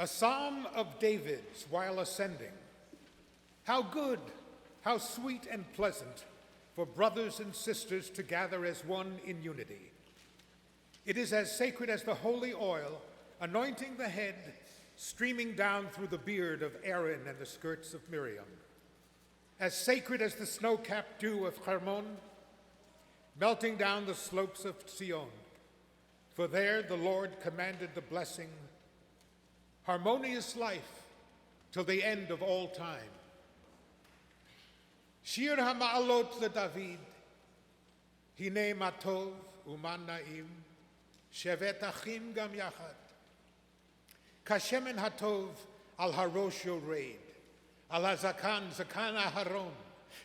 A psalm of David's while ascending. How good, how sweet and pleasant for brothers and sisters to gather as one in unity. It is as sacred as the holy oil, anointing the head, streaming down through the beard of Aaron and the skirts of Miriam. As sacred as the snow-capped dew of Hermon, melting down the slopes of Sion. For there the Lord commanded the blessing, harmonious life till the end of all time. Shir ha'ma'alot leDavid, hine matov uman na'im, shevet achim gam yachad. Kashemen hatov al harosh yored, al hazakan zakan aharon,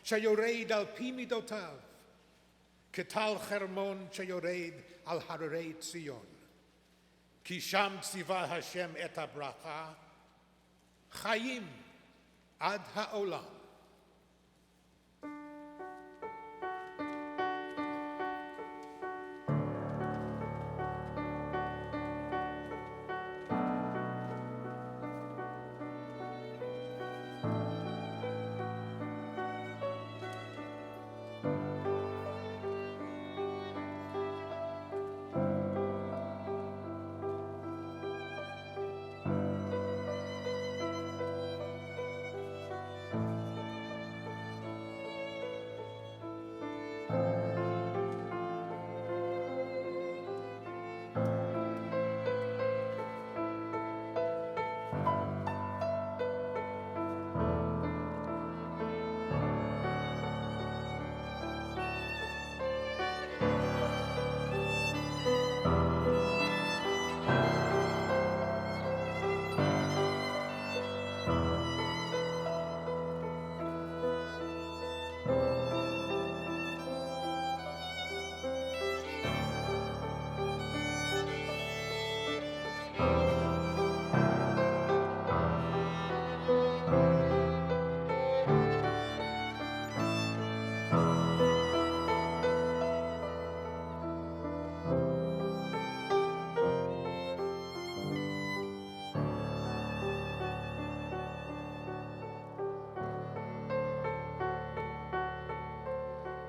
shayored al pi midotav, ketal Hermon shayored al hararei Tzion. Ki sham tziva Hashem et habracha, chayim ad ha'olam.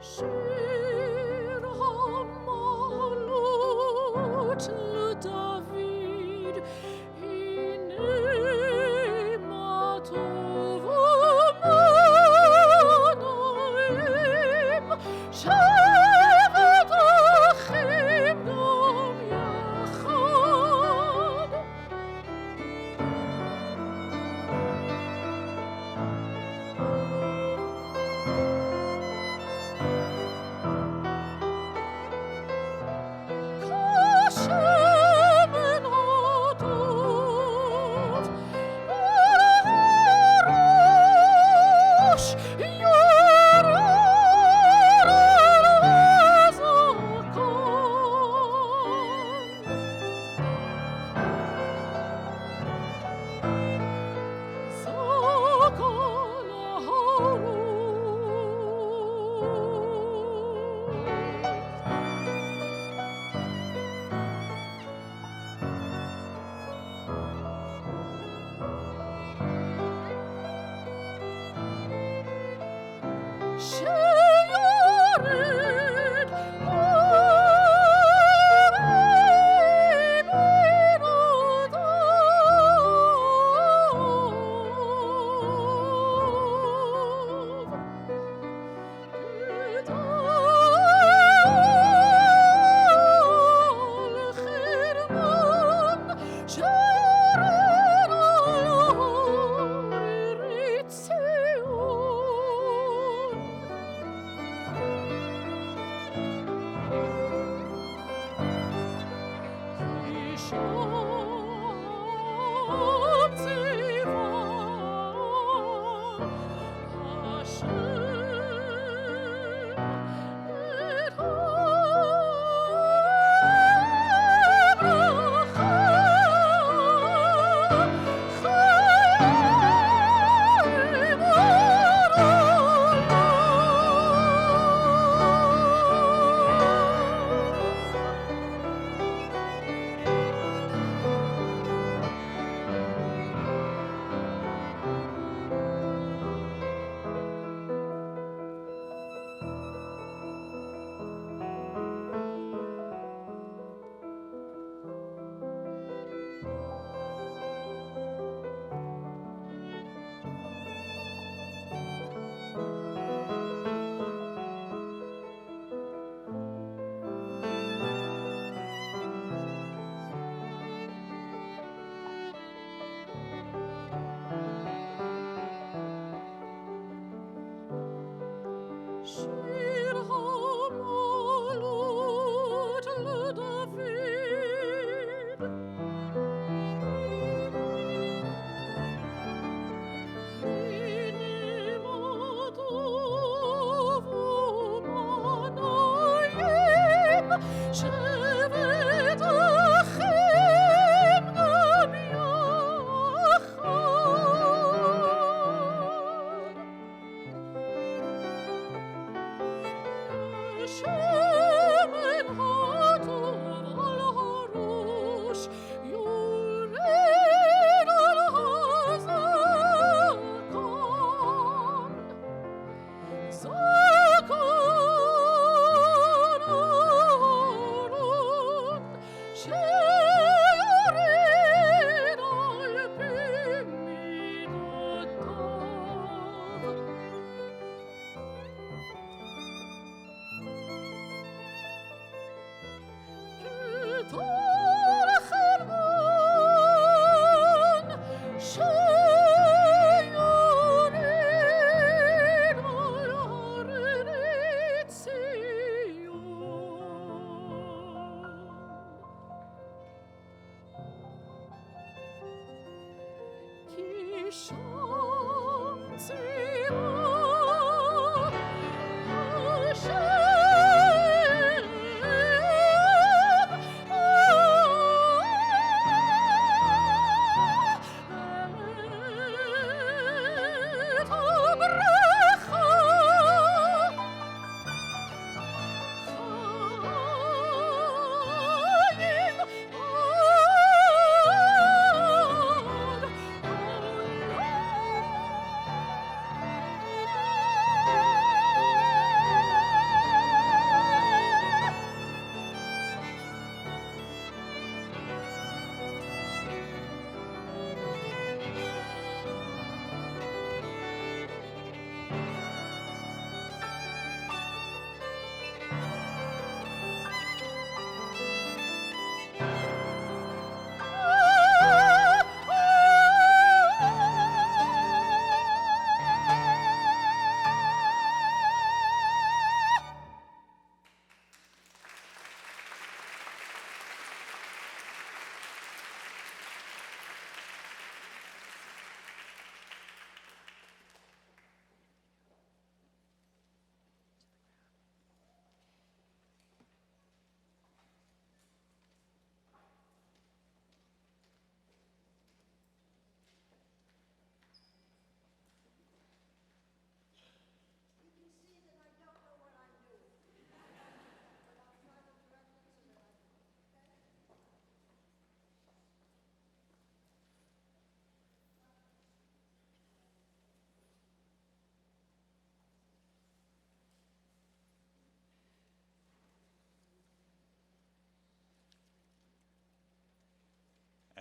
Shir ha'ma'alot leDavid, hine matov uman na'im, shevet achim gam yachad.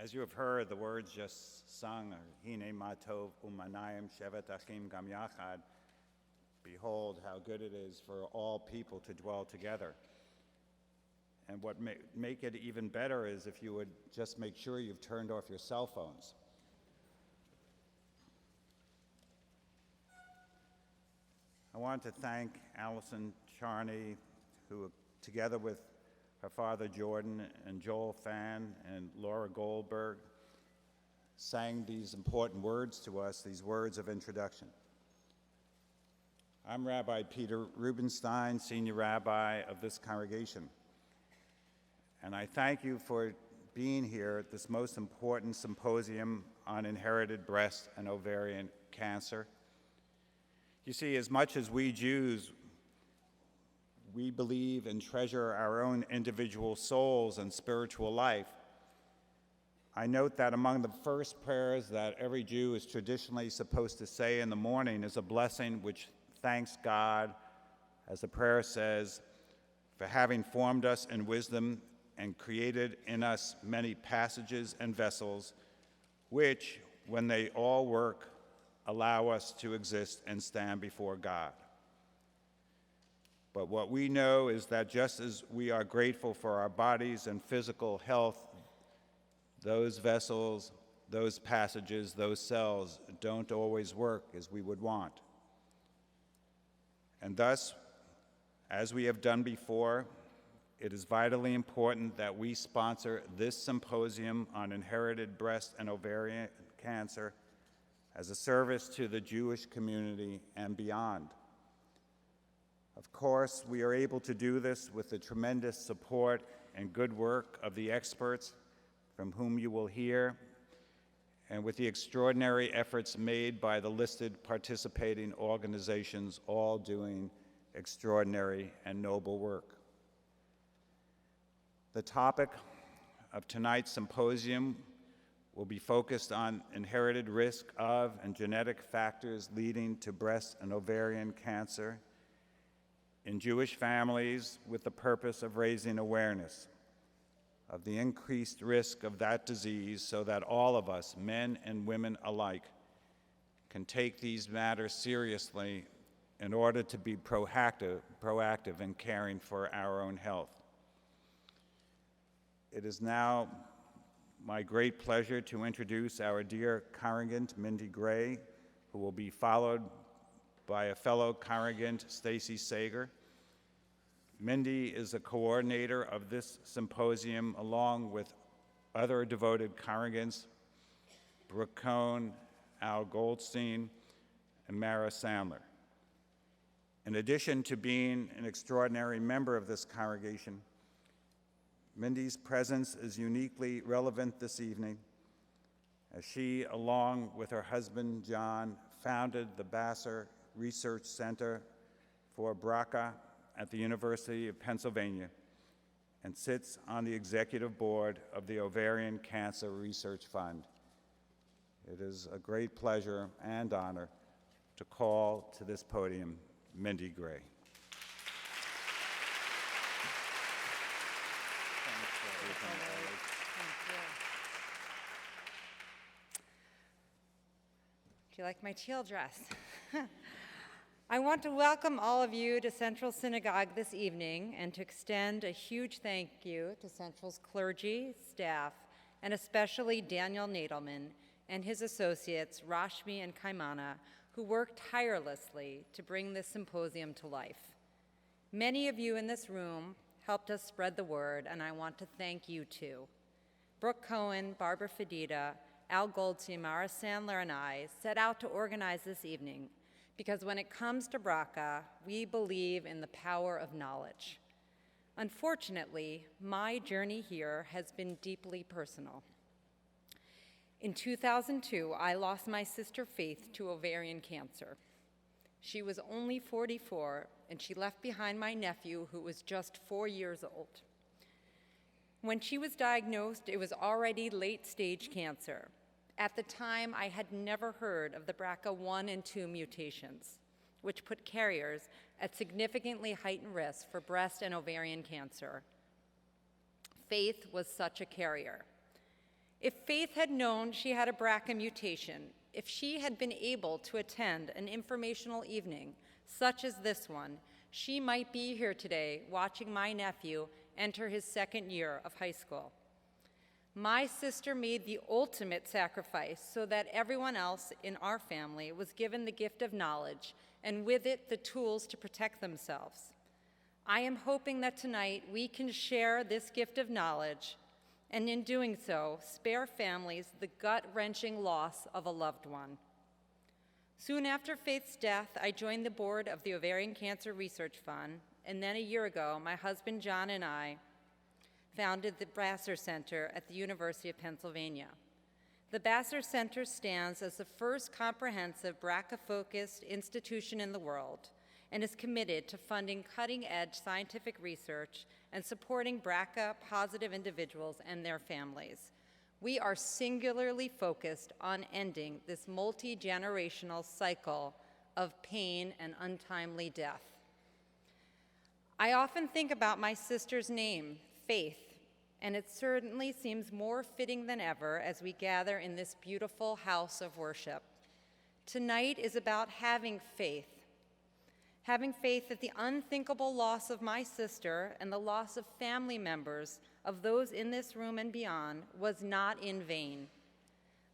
As you have heard, the words just sung are Hine Matov Umanayim Shevet Achim Gam Yachad. Behold, how good it is for all people to dwell together. And what make it even better is if you would just make sure you've turned off your cell phones. I want to thank Allison Charney, who, together with her father Jordan and Joel Fan and Laura Goldberg, sang these important words to us, these words of introduction. I'm Rabbi Peter Rubenstein, Senior Rabbi of this congregation, and I thank you for being here at this most important symposium on inherited breast and ovarian cancer. You see, as much as we Jews, we believe and treasure our own individual souls and spiritual life, I note that among the first prayers that every Jew is traditionally supposed to say in the morning is a blessing which thanks God, as the prayer says, for having formed us in wisdom and created in us many passages and vessels, which, when they all work, allow us to exist and stand before God. But what we know is that just as we are grateful for our bodies and physical health, those vessels, those passages, those cells don't always work as we would want. And thus, as we have done before, it is vitally important that we sponsor this symposium on inherited breast and ovarian cancer as a service to the Jewish community and beyond. Of course, we are able to do this with the tremendous support and good work of the experts from whom you will hear, and with the extraordinary efforts made by the listed participating organizations, all doing extraordinary and noble work. The topic of tonight's symposium will be focused on inherited risk of and genetic factors leading to breast and ovarian cancer in Jewish families, with the purpose of raising awareness of the increased risk of that disease so that all of us, men and women alike, can take these matters seriously in order to be proactive in caring for our own health. It is now my great pleasure to introduce our dear congregant, Mindy Gray, who will be followed by a fellow congregant, Stacy Sager. Mindy is a coordinator of this symposium along with other devoted congregants, Brooke Cohn, Al Goldstein, and Mara Sandler. In addition to being an extraordinary member of this congregation, Mindy's presence is uniquely relevant this evening, as she, along with her husband, John, founded the Vassar Research Center for BRCA at the University of Pennsylvania and sits on the executive board of the Ovarian Cancer Research Fund. It is a great pleasure and honor to call to this podium Mindy Gray. Do you like my teal dress? I want to welcome all of you to Central Synagogue this evening and to extend a huge thank you to Central's clergy, staff, and especially Daniel Nadelman and his associates, Rashmi and Kaimana, who worked tirelessly to bring this symposium to life. Many of you in this room helped us spread the word, and I want to thank you too. Brooke Cohen, Barbara Fedita, Al Goldstein, Mara Sandler, and I set out to organize this evening because when it comes to BRCA, we believe in the power of knowledge. Unfortunately, my journey here has been deeply personal. In 2002, I lost my sister Faith to ovarian cancer. She was only 44, and she left behind my nephew, who was just 4 years old. When she was diagnosed, it was already late-stage cancer. At the time, I had never heard of the BRCA1 and 2 mutations, which put carriers at significantly heightened risk for breast and ovarian cancer. Faith was such a carrier. If Faith had known she had a BRCA mutation, if she had been able to attend an informational evening such as this one, she might be here today watching my nephew enter his second year of high school. My sister made the ultimate sacrifice so that everyone else in our family was given the gift of knowledge and with it the tools to protect themselves. I am hoping that tonight we can share this gift of knowledge and in doing so, spare families the gut-wrenching loss of a loved one. Soon after Faith's death, I joined the board of the Ovarian Cancer Research Fund, and then a year ago, my husband John and I founded the Vassar Center at the University of Pennsylvania. The Vassar Center stands as the first comprehensive BRCA-focused institution in the world and is committed to funding cutting-edge scientific research and supporting BRCA-positive individuals and their families. We are singularly focused on ending this multi-generational cycle of pain and untimely death. I often think about my sister's name, Faith, and it certainly seems more fitting than ever as we gather in this beautiful house of worship. Tonight is about having faith that the unthinkable loss of my sister and the loss of family members of those in this room and beyond was not in vain.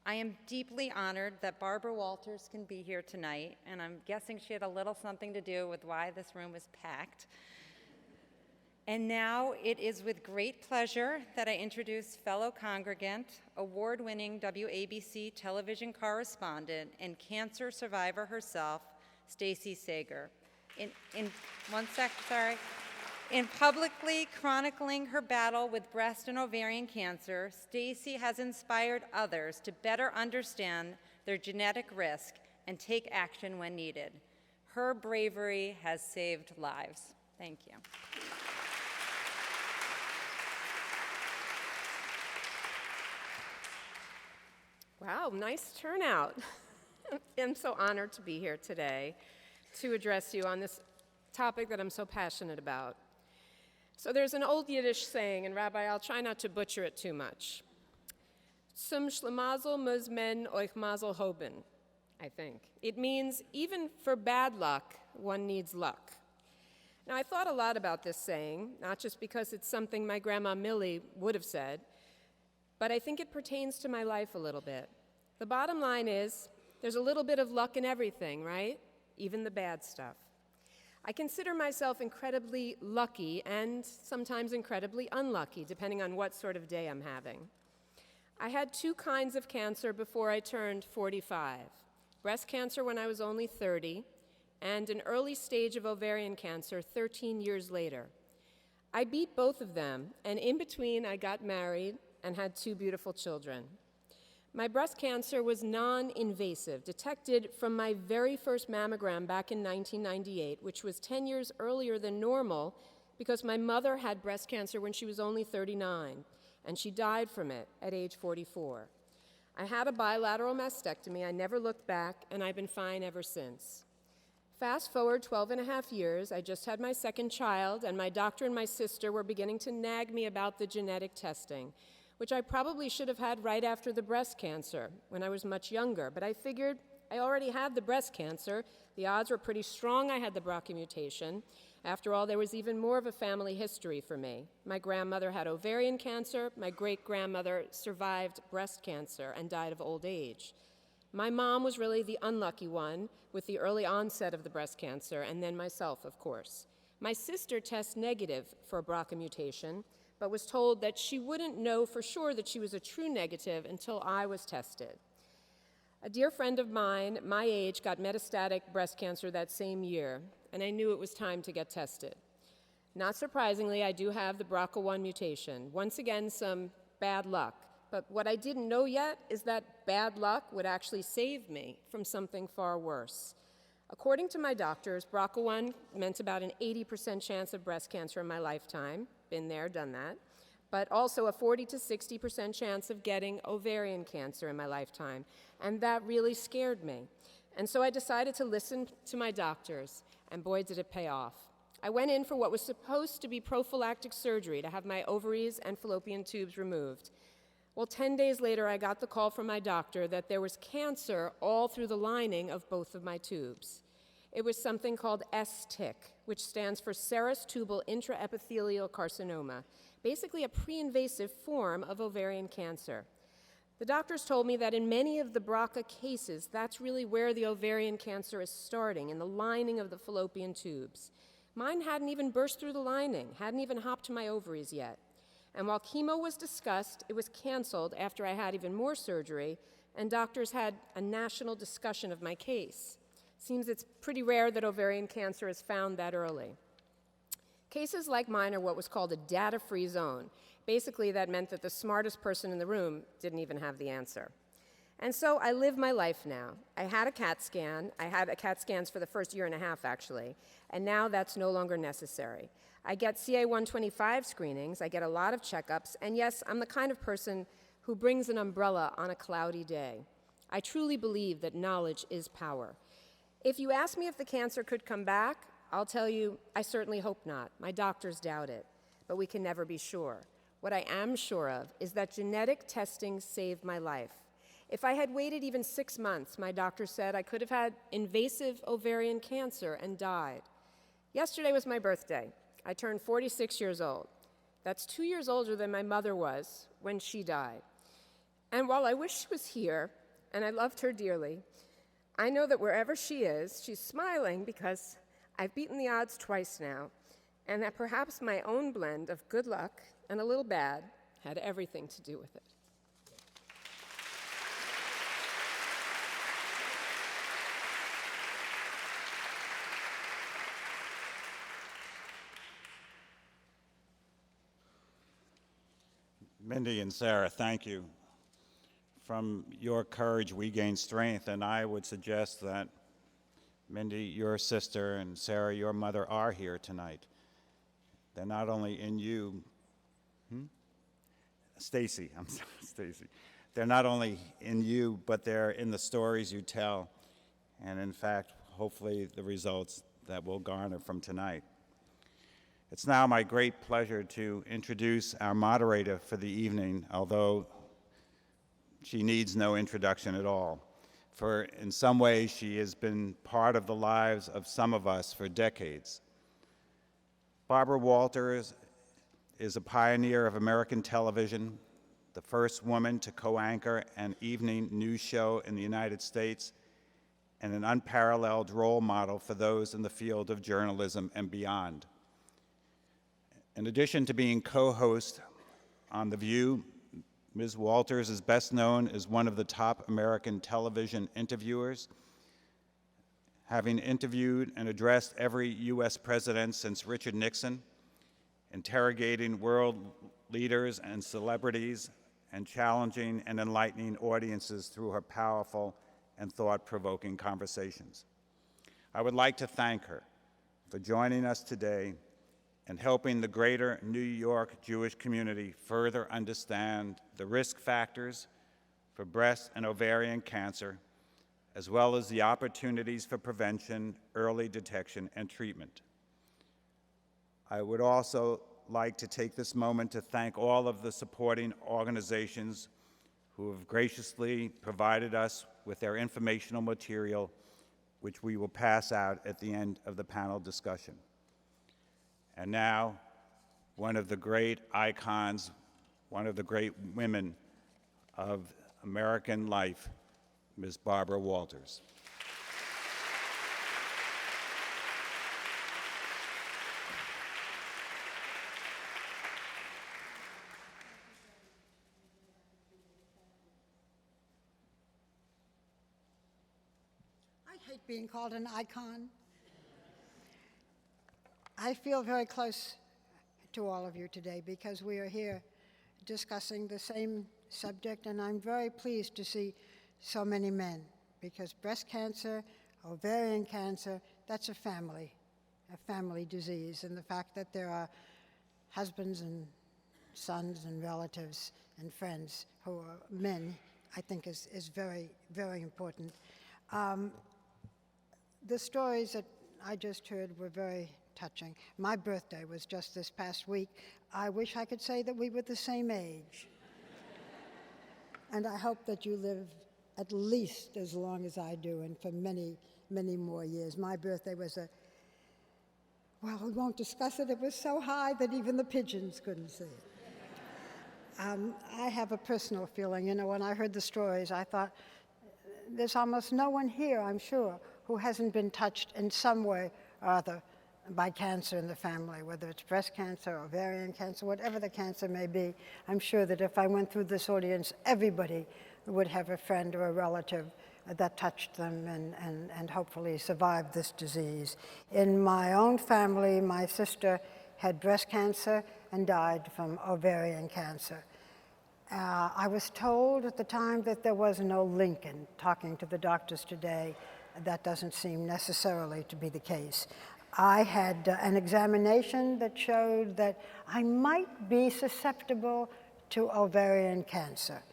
I am deeply honored that Barbara Walters can be here tonight, and I'm guessing she had a little something to do with why this room was packed. And now it is with great pleasure that I introduce fellow congregant, award-winning WABC television correspondent, and cancer survivor herself, Stacy Sager. In publicly chronicling her battle with breast and ovarian cancer, Stacy has inspired others to better understand their genetic risk and take action when needed. Her bravery has saved lives. Thank you. Wow, nice turnout. I'm so honored to be here today to address you on this topic that I'm so passionate about. So there's an old Yiddish saying, and Rabbi, I'll try not to butcher it too much. Zum Schlemazel muss men euch mazel hoben, I think. It means, even for bad luck, one needs luck. Now, I thought a lot about this saying, not just because it's something my grandma Millie would have said, but I think it pertains to my life a little bit. The bottom line is, there's a little bit of luck in everything, right? Even the bad stuff. I consider myself incredibly lucky and sometimes incredibly unlucky, depending on what sort of day I'm having. I had two kinds of cancer before I turned 45. Breast cancer when I was only 30, and an early stage of ovarian cancer 13 years later. I beat both of them, and in between I got married and had two beautiful children. My breast cancer was non-invasive, detected from my very first mammogram back in 1998, which was 10 years earlier than normal because my mother had breast cancer when she was only 39, and she died from it at age 44. I had a bilateral mastectomy, I never looked back, and I've been fine ever since. Fast forward 12 and a half years, I just had my second child, and my doctor and my sister were beginning to nag me about the genetic testing, which I probably should have had right after the breast cancer when I was much younger, but I figured I already had the breast cancer. The odds were pretty strong I had the BRCA mutation. After all, there was even more of a family history for me. My grandmother had ovarian cancer, my great-grandmother survived breast cancer and died of old age. My mom was really the unlucky one with the early onset of the breast cancer, and then myself, of course. My sister tested negative for a BRCA mutation, but was told that she wouldn't know for sure that she was a true negative until I was tested. A dear friend of mine, my age, got metastatic breast cancer that same year, and I knew it was time to get tested. Not surprisingly, I do have the BRCA1 mutation. Once again, some bad luck. But what I didn't know yet is that bad luck would actually save me from something far worse. According to my doctors, BRCA1 meant about an 80% chance of breast cancer in my lifetime. Been there, done that. But also a 40 to 60% chance of getting ovarian cancer in my lifetime. And that really scared me. And so I decided to listen to my doctors, and boy, did it pay off. I went in for what was supposed to be prophylactic surgery to have my ovaries and fallopian tubes removed. Well, 10 days later, I got the call from my doctor that there was cancer all through the lining of both of my tubes. It was something called STIC, which stands for serous tubal intraepithelial carcinoma, basically a pre-invasive form of ovarian cancer. The doctors told me that in many of the BRCA cases, that's really where the ovarian cancer is starting, in the lining of the fallopian tubes. Mine hadn't even burst through the lining, hadn't even hopped to my ovaries yet. And while chemo was discussed, it was canceled after I had even more surgery, and doctors had a national discussion of my case. Seems it's pretty rare that ovarian cancer is found that early. Cases like mine are what was called a data-free zone. Basically, that meant that the smartest person in the room didn't even have the answer. And so I live my life now. I had a CAT scan. I had a CAT scans for the first year and a half, actually, and now that's no longer necessary. I get CA-125 screenings, I get a lot of checkups, and yes, I'm the kind of person who brings an umbrella on a cloudy day. I truly believe that knowledge is power. If you ask me if the cancer could come back, I'll tell you, I certainly hope not. My doctors doubt it, but we can never be sure. What I am sure of is that genetic testing saved my life. If I had waited even 6 months, my doctor said I could have had invasive ovarian cancer and died. Yesterday was my birthday. I turned 46 years old. That's 2 years older than my mother was when she died. And while I wish she was here, and I loved her dearly, I know that wherever she is, she's smiling because I've beaten the odds twice now, and that perhaps my own blend of good luck and a little bad had everything to do with it. Mindy and Sarah, thank you. From your courage, we gain strength, and I would suggest that Mindy, your sister, and Sarah, your mother, are here tonight. They're not only in you, Stacy, I'm sorry, Stacy. They're not only in you, but they're in the stories you tell, and in fact, hopefully the results that we'll garner from tonight. It's now my great pleasure to introduce our moderator for the evening, although she needs no introduction at all. For in some ways, she has been part of the lives of some of us for decades. Barbara Walters is a pioneer of American television, the first woman to co-anchor an evening news show in the United States, and an unparalleled role model for those in the field of journalism and beyond. In addition to being co-host on The View, Ms. Walters is best known as one of the top American television interviewers, having interviewed and addressed every U.S. president since Richard Nixon, interrogating world leaders and celebrities, and challenging and enlightening audiences through her powerful and thought-provoking conversations. I would like to thank her for joining us today and helping the greater New York Jewish community further understand the risk factors for breast and ovarian cancer, as well as the opportunities for prevention, early detection, and treatment. I would also like to take this moment to thank all of the supporting organizations who have graciously provided us with their informational material, which we will pass out at the end of the panel discussion. And now, one of the great icons, one of the great women of American life, Ms. Barbara Walters. I hate being called an icon. I feel very close to all of you today because we are here discussing the same subject, and I'm very pleased to see so many men, because breast cancer, ovarian cancer, that's a family disease, and the fact that there are husbands and sons and relatives and friends who are men, I think is very, very important. The stories that I just heard were very touching. My birthday was just this past week. I wish I could say that we were the same age. And I hope that you live at least as long as I do, and for many, many more years. My birthday was well, we won't discuss it. It was so high that even the pigeons couldn't see it. I have a personal feeling. You know, when I heard the stories, I thought, there's almost no one here, I'm sure, who hasn't been touched in some way or other by cancer in the family, whether it's breast cancer, ovarian cancer, whatever the cancer may be. I'm sure that if I went through this audience, everybody would have a friend or a relative that touched them and hopefully survived this disease. In my own family, my sister had breast cancer and died from ovarian cancer. I was told at the time that there was no link, in talking to the doctors today, that doesn't seem necessarily to be the case. I had an examination that showed that I might be susceptible to ovarian cancer.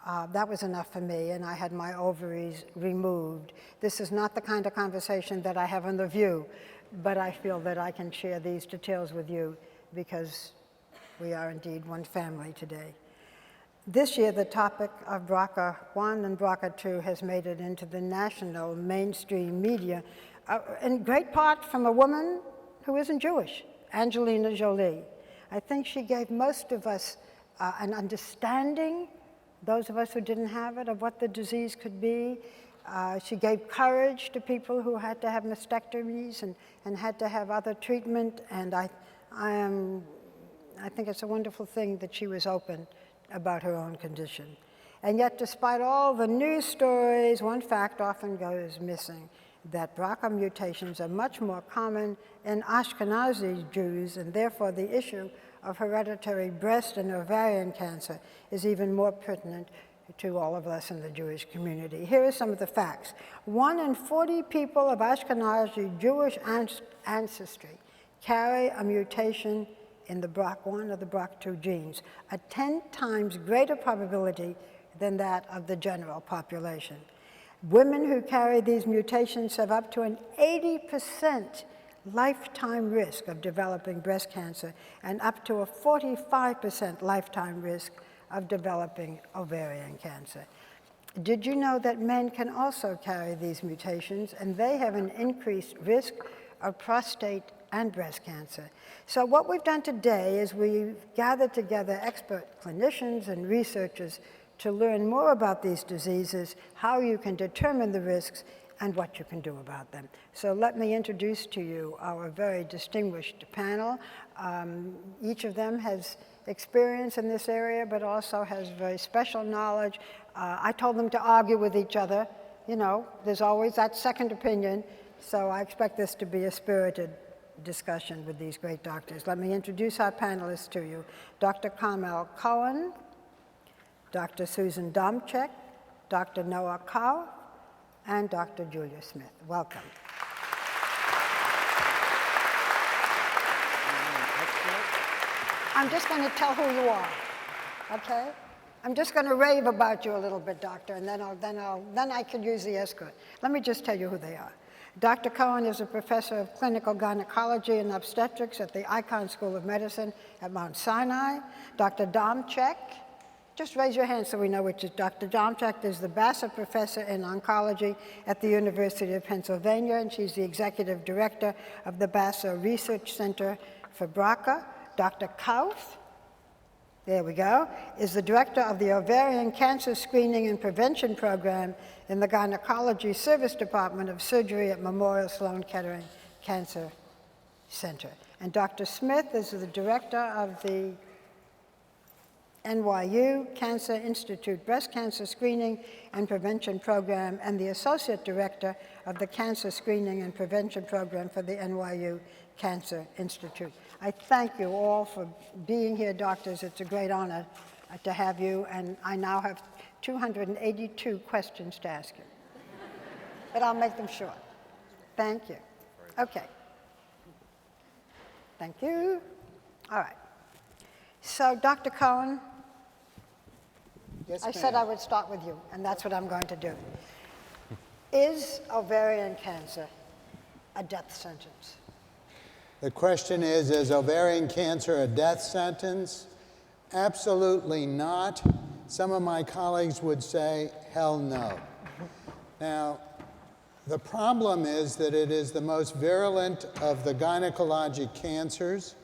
That was enough for me, and I had my ovaries removed. This is not the kind of conversation that I have on The View, but I feel that I can share these details with you because we are indeed one family today. This year, the topic of BRCA1 and BRCA2 has made it into the national mainstream media, in great part from a woman who isn't Jewish, Angelina Jolie. I think she gave most of us an understanding, those of us who didn't have it, of what the disease could be. She gave courage to people who had to have mastectomies and had to have other treatment, and I think it's a wonderful thing that she was open about her own condition. And yet, despite all the news stories, one fact often goes missing, that BRCA mutations are much more common in Ashkenazi Jews, and therefore the issue of hereditary breast and ovarian cancer is even more pertinent to all of us in the Jewish community. Here are some of the facts. 1 in 40 people of Ashkenazi Jewish ancestry carry a mutation in the BRCA1 or the BRCA2 genes, a 10 times greater probability than that of the general population. Women who carry these mutations have up to an 80% lifetime risk of developing breast cancer and up to a 45% lifetime risk of developing ovarian cancer. Did you know that men can also carry these mutations, and they have an increased risk of prostate and breast cancer? So what we've done today is we've gathered together expert clinicians and researchers to learn more about these diseases, how you can determine the risks, and what you can do about them. So let me introduce to you our very distinguished panel. Each of them has experience in this area, but also has very special knowledge. I told them to argue with each other. You know, there's always that second opinion, so I expect this to be a spirited discussion with these great doctors. Let me introduce our panelists to you. Dr. Carmel Cohen, Dr. Susan Domchek, Dr. Noah Kau, and Dr. Julia Smith. Welcome. I'm just going to tell who you are, okay? I'm just going to rave about you a little bit, doctor, and then I can use the escort. Let me just tell you who they are. Dr. Cohen is a professor of clinical gynecology and obstetrics at the Icahn School of Medicine at Mount Sinai. Dr. Domchek, just raise your hand so we know which is Dr. Domchek is the Bassett Professor in Oncology at the University of Pennsylvania, and she's the Executive Director of the Bassett Research Center for BRCA. Dr. Kauf, there we go, is the Director of the Ovarian Cancer Screening and Prevention Program in the Gynecology Service Department of Surgery at Memorial Sloan Kettering Cancer Center. And Dr. Smith is the Director of the NYU Cancer Institute Breast Cancer Screening and Prevention Program and the Associate Director of the Cancer Screening and Prevention Program for the NYU Cancer Institute. I thank you all for being here, doctors. It's a great honor to have you, and I now have 282 questions to ask you. But I'll make them short. Thank you. Okay. Thank you. All right. So, Dr. Cohen, yes, I said I would start with you, and that's what I'm going to do. Is ovarian cancer a death sentence? The question is ovarian cancer a death sentence? Absolutely not. Some of my colleagues would say, hell no. Now, the problem is that it is the most virulent of the gynecologic cancers.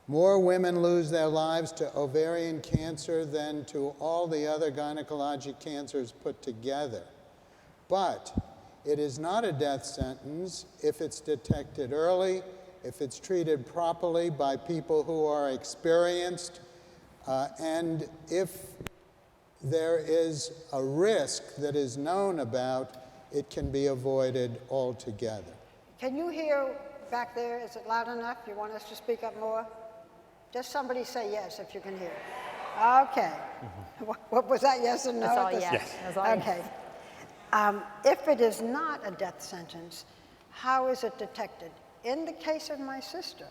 More women lose their lives to ovarian cancer than to all the other gynecologic cancers put together. But it is not a death sentence if it's detected early, if it's treated properly by people who are experienced, and if there is a risk that is known about, it can be avoided altogether. Can you hear back there? Is it loud enough? You want us to speak up more? Just somebody say yes if you can hear. Okay. What was that, yes or no? That's all yes. That's all okay. If it is not a death sentence, how is it detected? In the case of my sister,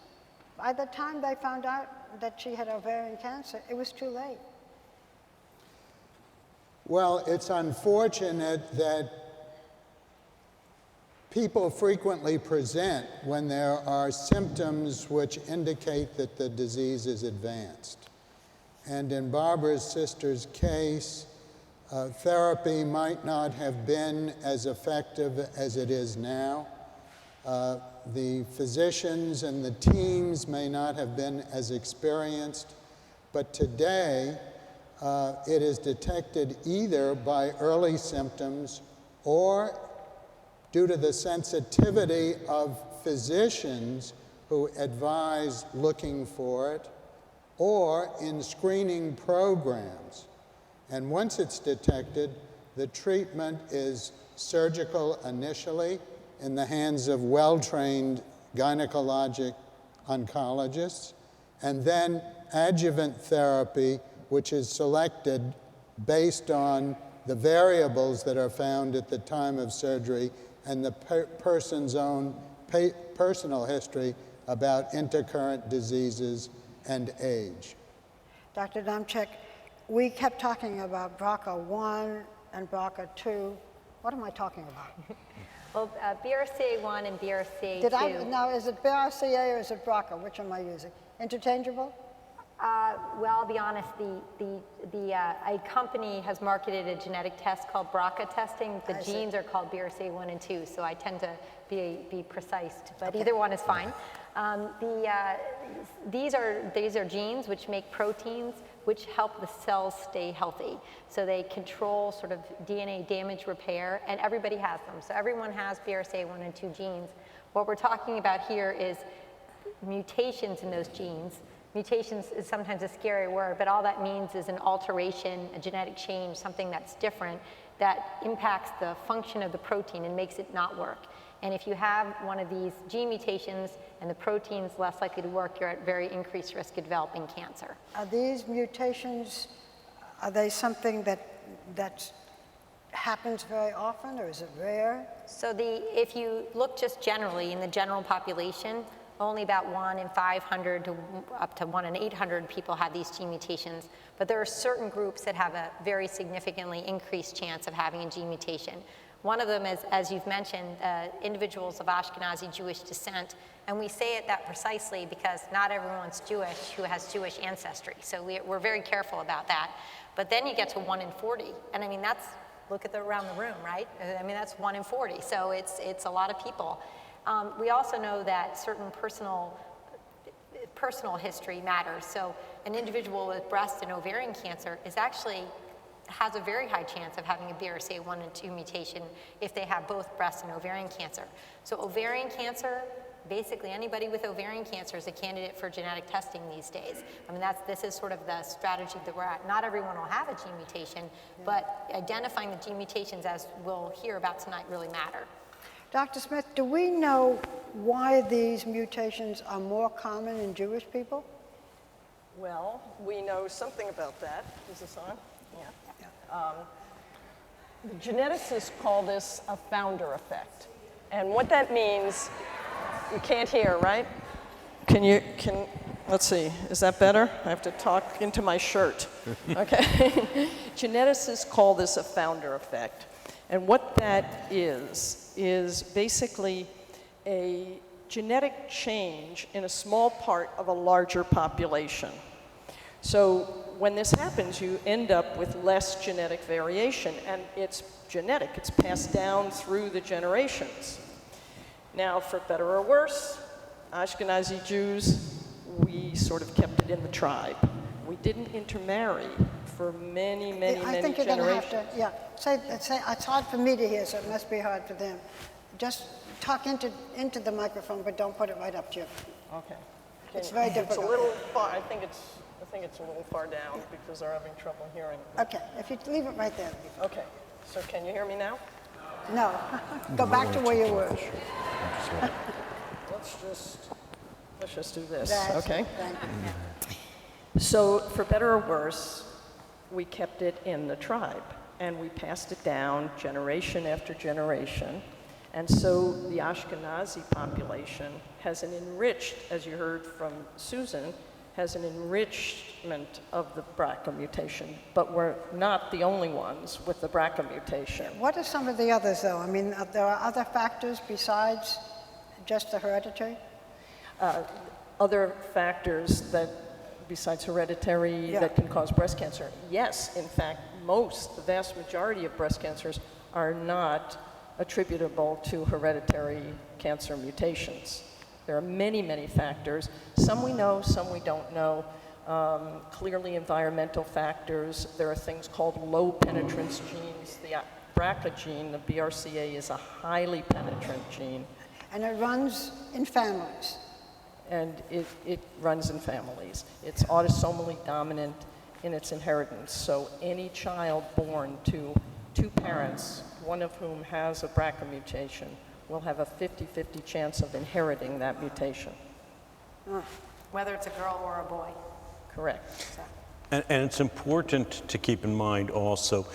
by the time they found out that she had ovarian cancer, it was too late. Well, it's unfortunate that people frequently present when there are symptoms which indicate that the disease is advanced. And in Barbara's sister's case, therapy might not have been as effective as it is now. The physicians and the teams may not have been as experienced, but today it is detected either by early symptoms or due to the sensitivity of physicians who advise looking for it, or in screening programs. And once it's detected, the treatment is surgical initially in the hands of well-trained gynecologic oncologists, and then adjuvant therapy, which is selected based on the variables that are found at the time of surgery and the person's own personal history about intercurrent diseases and age. Dr. Domchek, we kept talking about BRCA1 and BRCA2. What am I talking about? Well, BRCA1 and BRCA2. Now, is it BRCA or is it BRCA? Which am I using? Interchangeable? Well, I'll be honest, a company has marketed a genetic test called BRCA testing. The genes are called BRCA1 and 2, so I tend to be precise, but either one is fine. These are genes which make proteins which help the cells stay healthy. So they control sort of DNA damage repair, and everybody has them. So everyone has BRCA1 and 2 genes. What we're talking about here is mutations in those genes mutations is sometimes a scary word, but all that means is an alteration, a genetic change, something that's different that impacts the function of the protein and makes it not work. And if you have one of these gene mutations and the protein's less likely to work, you're at very increased risk of developing cancer. Are these mutations, are they something that happens very often, or is it rare? So if you look just generally in the general population, only about 1 in 500 to up to 1 in 800 people have these gene mutations. But there are certain groups that have a very significantly increased chance of having a gene mutation. One of them is, as you've mentioned, individuals of Ashkenazi Jewish descent. And we say it that precisely because not everyone's Jewish who has Jewish ancestry. So we're very careful about that. But then you get to 1 in 40. And I mean, look at around the room, right? I mean, that's 1 in 40. So it's a lot of people. We also know that certain personal history matters. So an individual with breast and ovarian cancer has a very high chance of having a BRCA1 and 2 mutation if they have both breast and ovarian cancer. So ovarian cancer, basically anybody with ovarian cancer is a candidate for genetic testing these days. I mean, this is sort of the strategy that we're at. Not everyone will have a gene mutation, but identifying the gene mutations, as we'll hear about tonight, really matter. Dr. Smith, do we know why these mutations are more common in Jewish people? Well, we know something about that. Is this on? Yeah. The geneticists call this a founder effect. And what that means, you can't hear, right? Let's see, is that better? I have to talk into my shirt. Okay. Geneticists call this a founder effect. And what that is basically a genetic change in a small part of a larger population. So when this happens, you end up with less genetic variation, and it's genetic. It's passed down through the generations. Now, for better or worse, Ashkenazi Jews, we sort of kept it in the tribe. We didn't intermarry for many generations. I think you're going to have to, yeah. Say, it's hard for me to hear, so it must be hard for them. Just talk into the microphone, but don't put it right up to you. Okay. It's very difficult. It's a little far. I think it's a little far down because they're having trouble hearing. Okay, if you leave it right there. Okay. So can you hear me now? No. Go back to where you were. Let's just do this. That's okay. it. Thank you. So for better or worse, we kept it in the tribe, and we passed it down generation after generation. And so the Ashkenazi population has an enriched, as you heard from Susan, has an enrichment of the BRCA mutation, but we're not the only ones with the BRCA mutation. What are some of the others, though? I mean, there are other factors besides just the hereditary? Other factors that, besides hereditary, that can cause breast cancer? Yes, in fact, the vast majority of breast cancers are not attributable to hereditary cancer mutations. There are many factors. Some we know, some we don't know. Clearly environmental factors. There are things called low penetrance genes. The BRCA gene, the BRCA, is a highly penetrant gene. And it runs in families. And it runs in families. It's autosomally dominant in its inheritance. So any child born to two parents, one of whom has a BRCA mutation, will have a 50-50 chance of inheriting that mutation. Whether it's a girl or a boy. Correct. And it's important to keep in mind also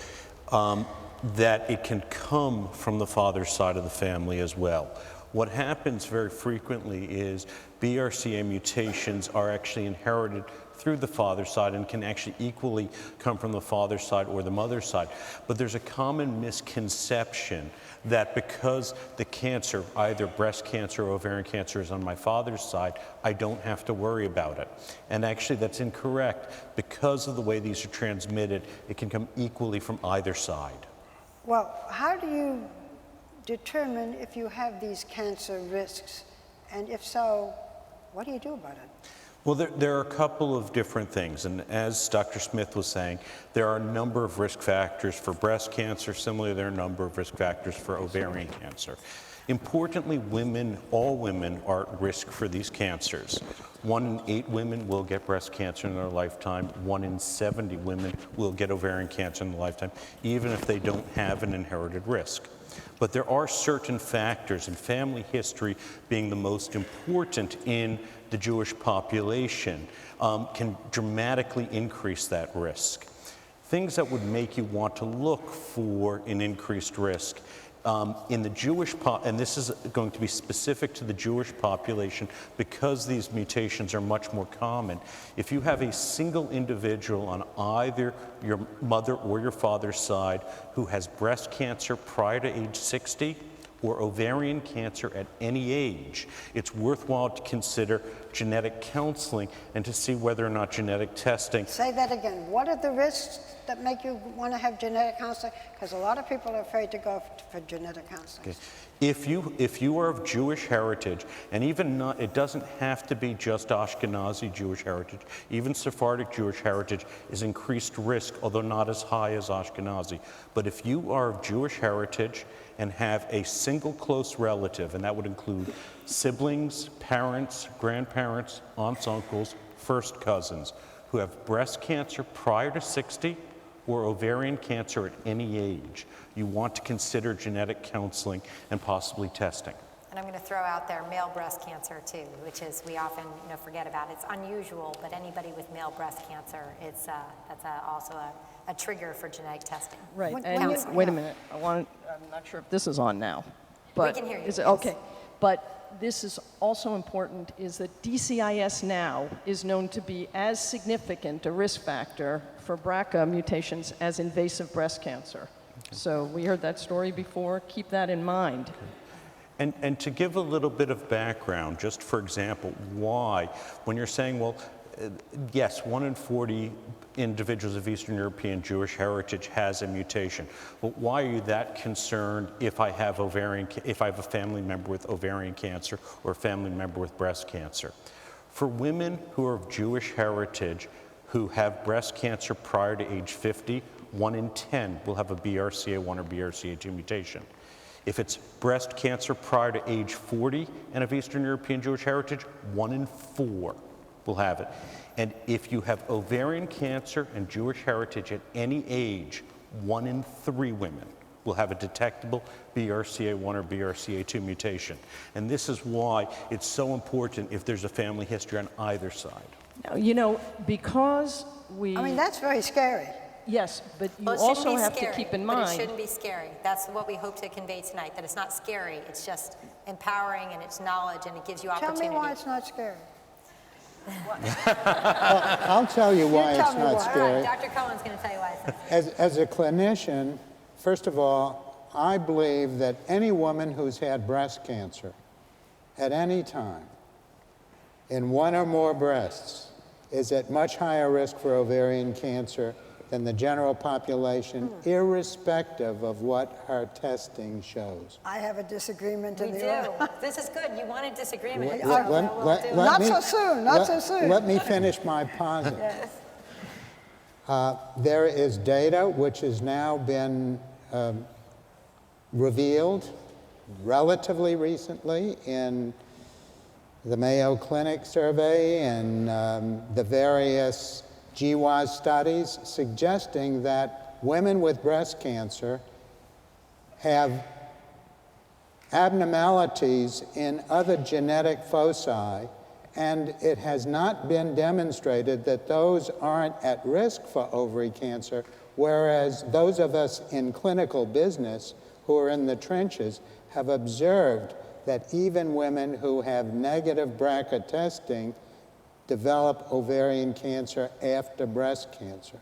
that it can come from the father's side of the family as well. What happens very frequently is BRCA mutations are actually inherited through the father's side and can actually equally come from the father's side or the mother's side. But there's a common misconception that because the cancer, either breast cancer or ovarian cancer, is on my father's side, I don't have to worry about it. And actually that's incorrect. Because of the way these are transmitted, it can come equally from either side. Well, how do you determine if you have these cancer risks? And if so, what do you do about it? Well, there are a couple of different things, and as Dr. Smith was saying, there are a number of risk factors for breast cancer. Similarly, there are a number of risk factors for ovarian cancer. Importantly, all women are at risk for these cancers. 1 in 8 women will get breast cancer in their lifetime. 1 in 70 women will get ovarian cancer in their lifetime, even if they don't have an inherited risk. But there are certain factors, and family history being the most important in the Jewish population, can dramatically increase that risk. Things that would make you want to look for an increased risk in the Jewish, and this is going to be specific to the Jewish population because these mutations are much more common. If you have a single individual on either your mother or your father's side who has breast cancer prior to age 60 or ovarian cancer at any age, it's worthwhile to consider genetic counseling and to see whether or not genetic testing. Say that again. What are the risks that make you want to have genetic counseling? Because a lot of people are afraid to go for genetic counseling. Okay. If you are of Jewish heritage, and even not, it doesn't have to be just Ashkenazi Jewish heritage, even Sephardic Jewish heritage is increased risk, although not as high as Ashkenazi. But if you are of Jewish heritage and have a single close relative, and that would include siblings, parents, grandparents, aunts, uncles, first cousins, who have breast cancer prior to 60 or ovarian cancer at any age, you want to consider genetic counseling and possibly testing. And I'm going to throw out there male breast cancer too, which is we often forget about. It's unusual, but anybody with male breast cancer, that's also a trigger for genetic testing. Right, When and you- wait a minute, I'm not sure if this is on now. But can hear you, is it, yes. okay, but this is also important, is that DCIS now is known to be as significant a risk factor for BRCA mutations as invasive breast cancer. So we heard that story before, keep that in mind. And to give a little bit of background, just for example, why, when you're saying, well, yes, 1 in 40 individuals of Eastern European Jewish heritage has a mutation. But why are you that concerned if I have a family member with ovarian cancer or a family member with breast cancer? For women who are of Jewish heritage who have breast cancer prior to age 50, 1 in 10 will have a BRCA1 or BRCA2 mutation. If it's breast cancer prior to age 40 and of Eastern European Jewish heritage, 1 in 4 will have it. And if you have ovarian cancer and Jewish heritage at any age, 1 in 3 women will have a detectable BRCA1 or BRCA2 mutation. And this is why it's so important if there's a family history on either side. Now, because we... I mean, that's very scary. Yes, but you Well, it shouldn't also be have scary, to keep in but mind... it shouldn't be scary. That's what we hope to convey tonight, that it's not scary. It's just empowering and it's knowledge and it gives you Tell opportunity. me why it's not scary. I'll tell you why tell it's me not why. scary. All right, Dr. Cohen's going to tell you why it's not scary. As a clinician, first of all, I believe that any woman who's had breast cancer at any time in 1 or more breasts is at much higher risk for ovarian cancer than the general population, irrespective of what her testing shows. I have a disagreement We in do. the This is good. You want a disagreement. Not so soon, not so soon. Let me finish my posit. There is data which has now been revealed relatively recently in the Mayo Clinic survey and the various GWAS studies suggesting that women with breast cancer have abnormalities in other genetic foci, and it has not been demonstrated that those aren't at risk for ovary cancer, whereas those of us in clinical business who are in the trenches have observed that even women who have negative BRCA testing develop ovarian cancer after breast cancer.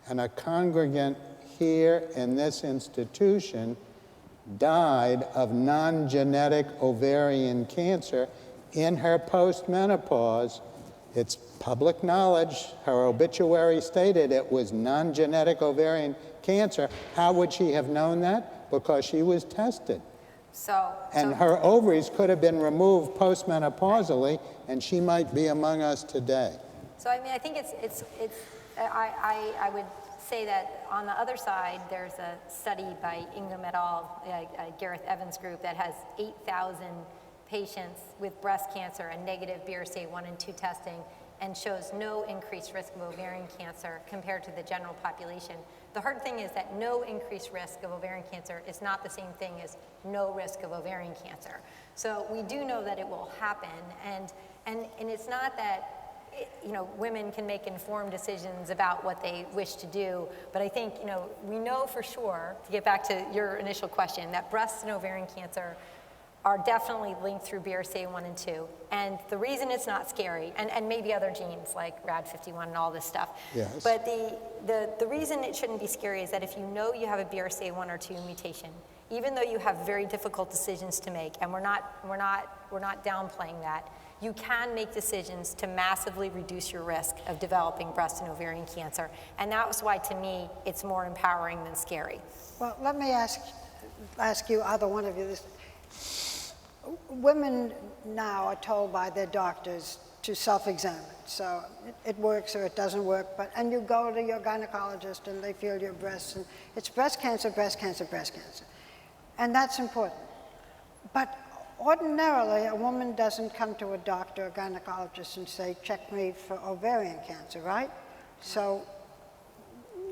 And a congregant here in this institution died of non-genetic ovarian cancer in her postmenopause. It's public knowledge. Her obituary stated it was non-genetic ovarian cancer. How would she have known that? Because she was tested. And her ovaries could have been removed postmenopausally, and she might be among us today. So I mean, I think I would say that on the other side, there's a study by Ingham et al., Gareth Evans' group, that has 8,000 patients with breast cancer and negative BRCA1 and 2 testing, and shows no increased risk of ovarian cancer compared to the general population. The hard thing is that no increased risk of ovarian cancer is not the same thing as no risk of ovarian cancer. So we do know that it will happen, and it's not that women can make informed decisions about what they wish to do, but I think we know for sure, to get back to your initial question, that breast and ovarian cancer are definitely linked through BRCA1 and 2. And the reason it's not scary, and maybe other genes like RAD51 and all this stuff, Yes. but the reason it shouldn't be scary is that if you know you have a BRCA1 or 2 mutation, even though you have very difficult decisions to make, and we're not downplaying that, you can make decisions to massively reduce your risk of developing breast and ovarian cancer. And that was why, to me, it's more empowering than scary. Well, let me ask you, either one of you, this. Women now are told by their doctors to self-examine. So it works or it doesn't work, and you go to your gynecologist and they feel your breasts, and it's breast cancer, breast cancer, breast cancer. And that's important. But ordinarily, a woman doesn't come to a doctor or gynecologist and say, check me for ovarian cancer, right? So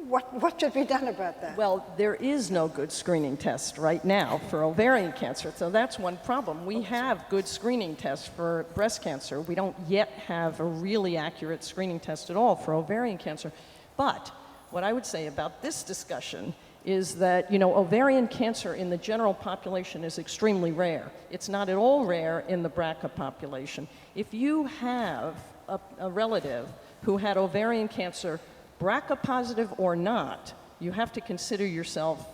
what should be done about that? Well, there is no good screening test right now for ovarian cancer, so that's one problem. We have good screening tests for breast cancer. We don't yet have a really accurate screening test at all for ovarian cancer. But what I would say about this discussion is that, ovarian cancer in the general population is extremely rare. It's not at all rare in the BRCA population. If you have a relative who had ovarian cancer, BRCA positive or not, you have to consider yourself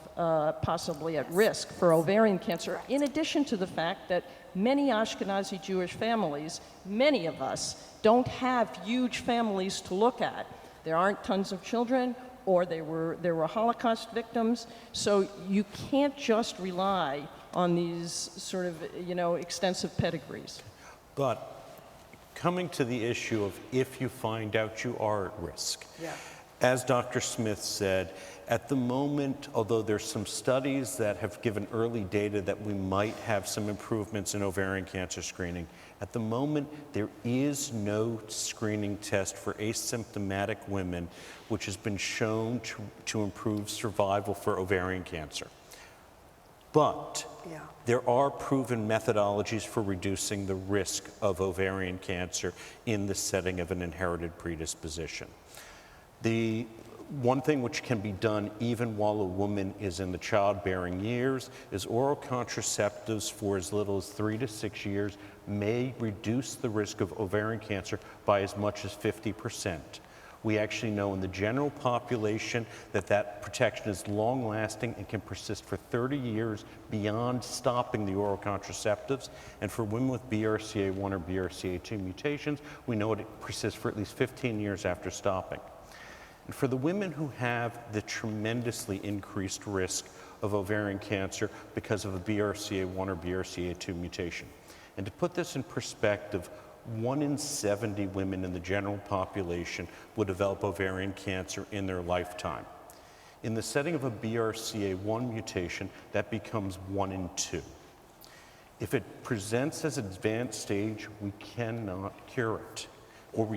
possibly at risk for ovarian cancer, in addition to the fact that many Ashkenazi Jewish families, many of us, don't have huge families to look at. There aren't tons of children, or there were Holocaust victims, so you can't just rely on these sort of, extensive pedigrees. But coming to the issue of if you find out you are at risk. Yeah. As Dr. Smith said, at the moment, although there's some studies that have given early data that we might have some improvements in ovarian cancer screening, at the moment there is no screening test for asymptomatic women which has been shown to improve survival for ovarian cancer. But there are proven methodologies for reducing the risk of ovarian cancer in the setting of an inherited predisposition. The one thing which can be done even while a woman is in the childbearing years is oral contraceptives for as little as 3 to 6 years may reduce the risk of ovarian cancer by as much as 50%. We actually know in the general population that protection is long-lasting and can persist for 30 years beyond stopping the oral contraceptives. And for women with BRCA1 or BRCA2 mutations, we know it persists for at least 15 years after stopping. And for the women who have the tremendously increased risk of ovarian cancer because of a BRCA1 or BRCA2 mutation. And to put this in perspective, 1 in 70 women in the general population would develop ovarian cancer in their lifetime. In the setting of a BRCA1 mutation, that becomes 1 in 2. If it presents as an advanced stage, we cannot cure it. Or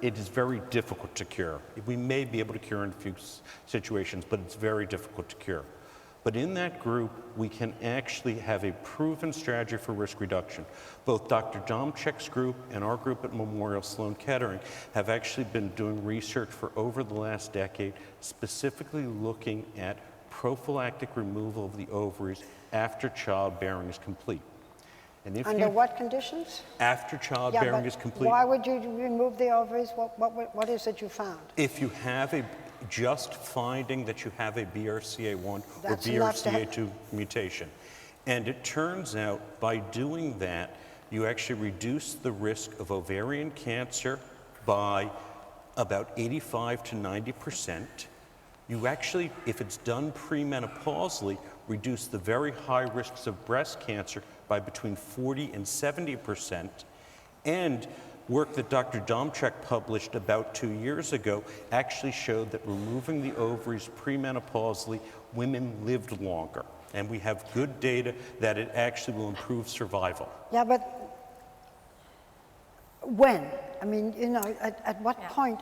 it is very difficult to cure. We may be able to cure in a few situations, but it's very difficult to cure. But in that group, we can actually have a proven strategy for risk reduction. Both Dr. Domchek's group and our group at Memorial Sloan Kettering have actually been doing research for over the last decade, specifically looking at prophylactic removal of the ovaries after childbearing is complete. And if Under what conditions? After childbearing is complete. Why would you remove the ovaries? What is it you found? If you have just finding that you have a BRCA1 or BRCA2 mutation. And it turns out by doing that, you actually reduce the risk of ovarian cancer by about 85 to 90%. You actually, if it's done premenopausally, reduce the very high risks of breast cancer by between 40 and 70%. And Work that Dr. Domchek published about 2 years ago actually showed that removing the ovaries premenopausally, women lived longer. And we have good data that it actually will improve survival. Yeah, but when? I mean, you know, at what point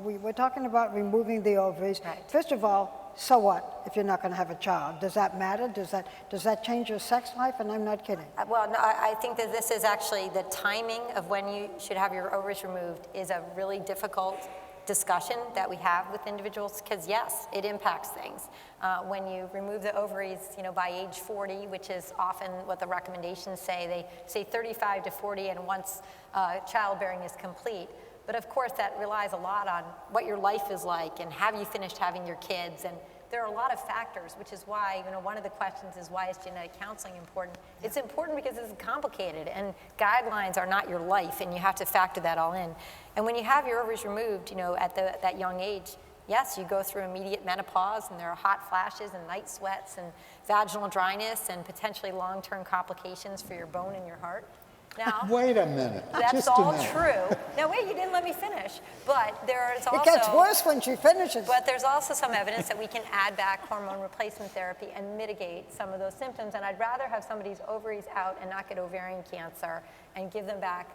we're talking about removing the ovaries. Right. First of all, so what if you're not going to have a child? Does that matter? Does that change your sex life? And I'm not kidding. Well, no, I think that this is actually the timing of when you should have your ovaries removed is a really difficult discussion that we have with individuals, because yes, it impacts things. When you remove the ovaries, you know, by age 40, which is often what the recommendations say, they say 35 to 40 and once childbearing is complete. But of course that relies a lot on what your life is like and have you finished having your kids, and there are a lot of factors, which is why, you know, one of the questions is why is genetic counseling important? It's important because it's complicated and guidelines are not your life and you have to factor that all in. And when you have your ovaries removed, you know, at that young age, yes, you go through immediate menopause and there are hot flashes and night sweats and vaginal dryness and potentially long-term complications for your bone and your heart. Now, Wait a minute. that's Just a all minute. true. Now wait, you didn't let me finish. But there's also... It gets worse when she finishes. But there's also some evidence that we can add back hormone replacement therapy and mitigate some of those symptoms. And I'd rather have somebody's ovaries out and not get ovarian cancer and give them back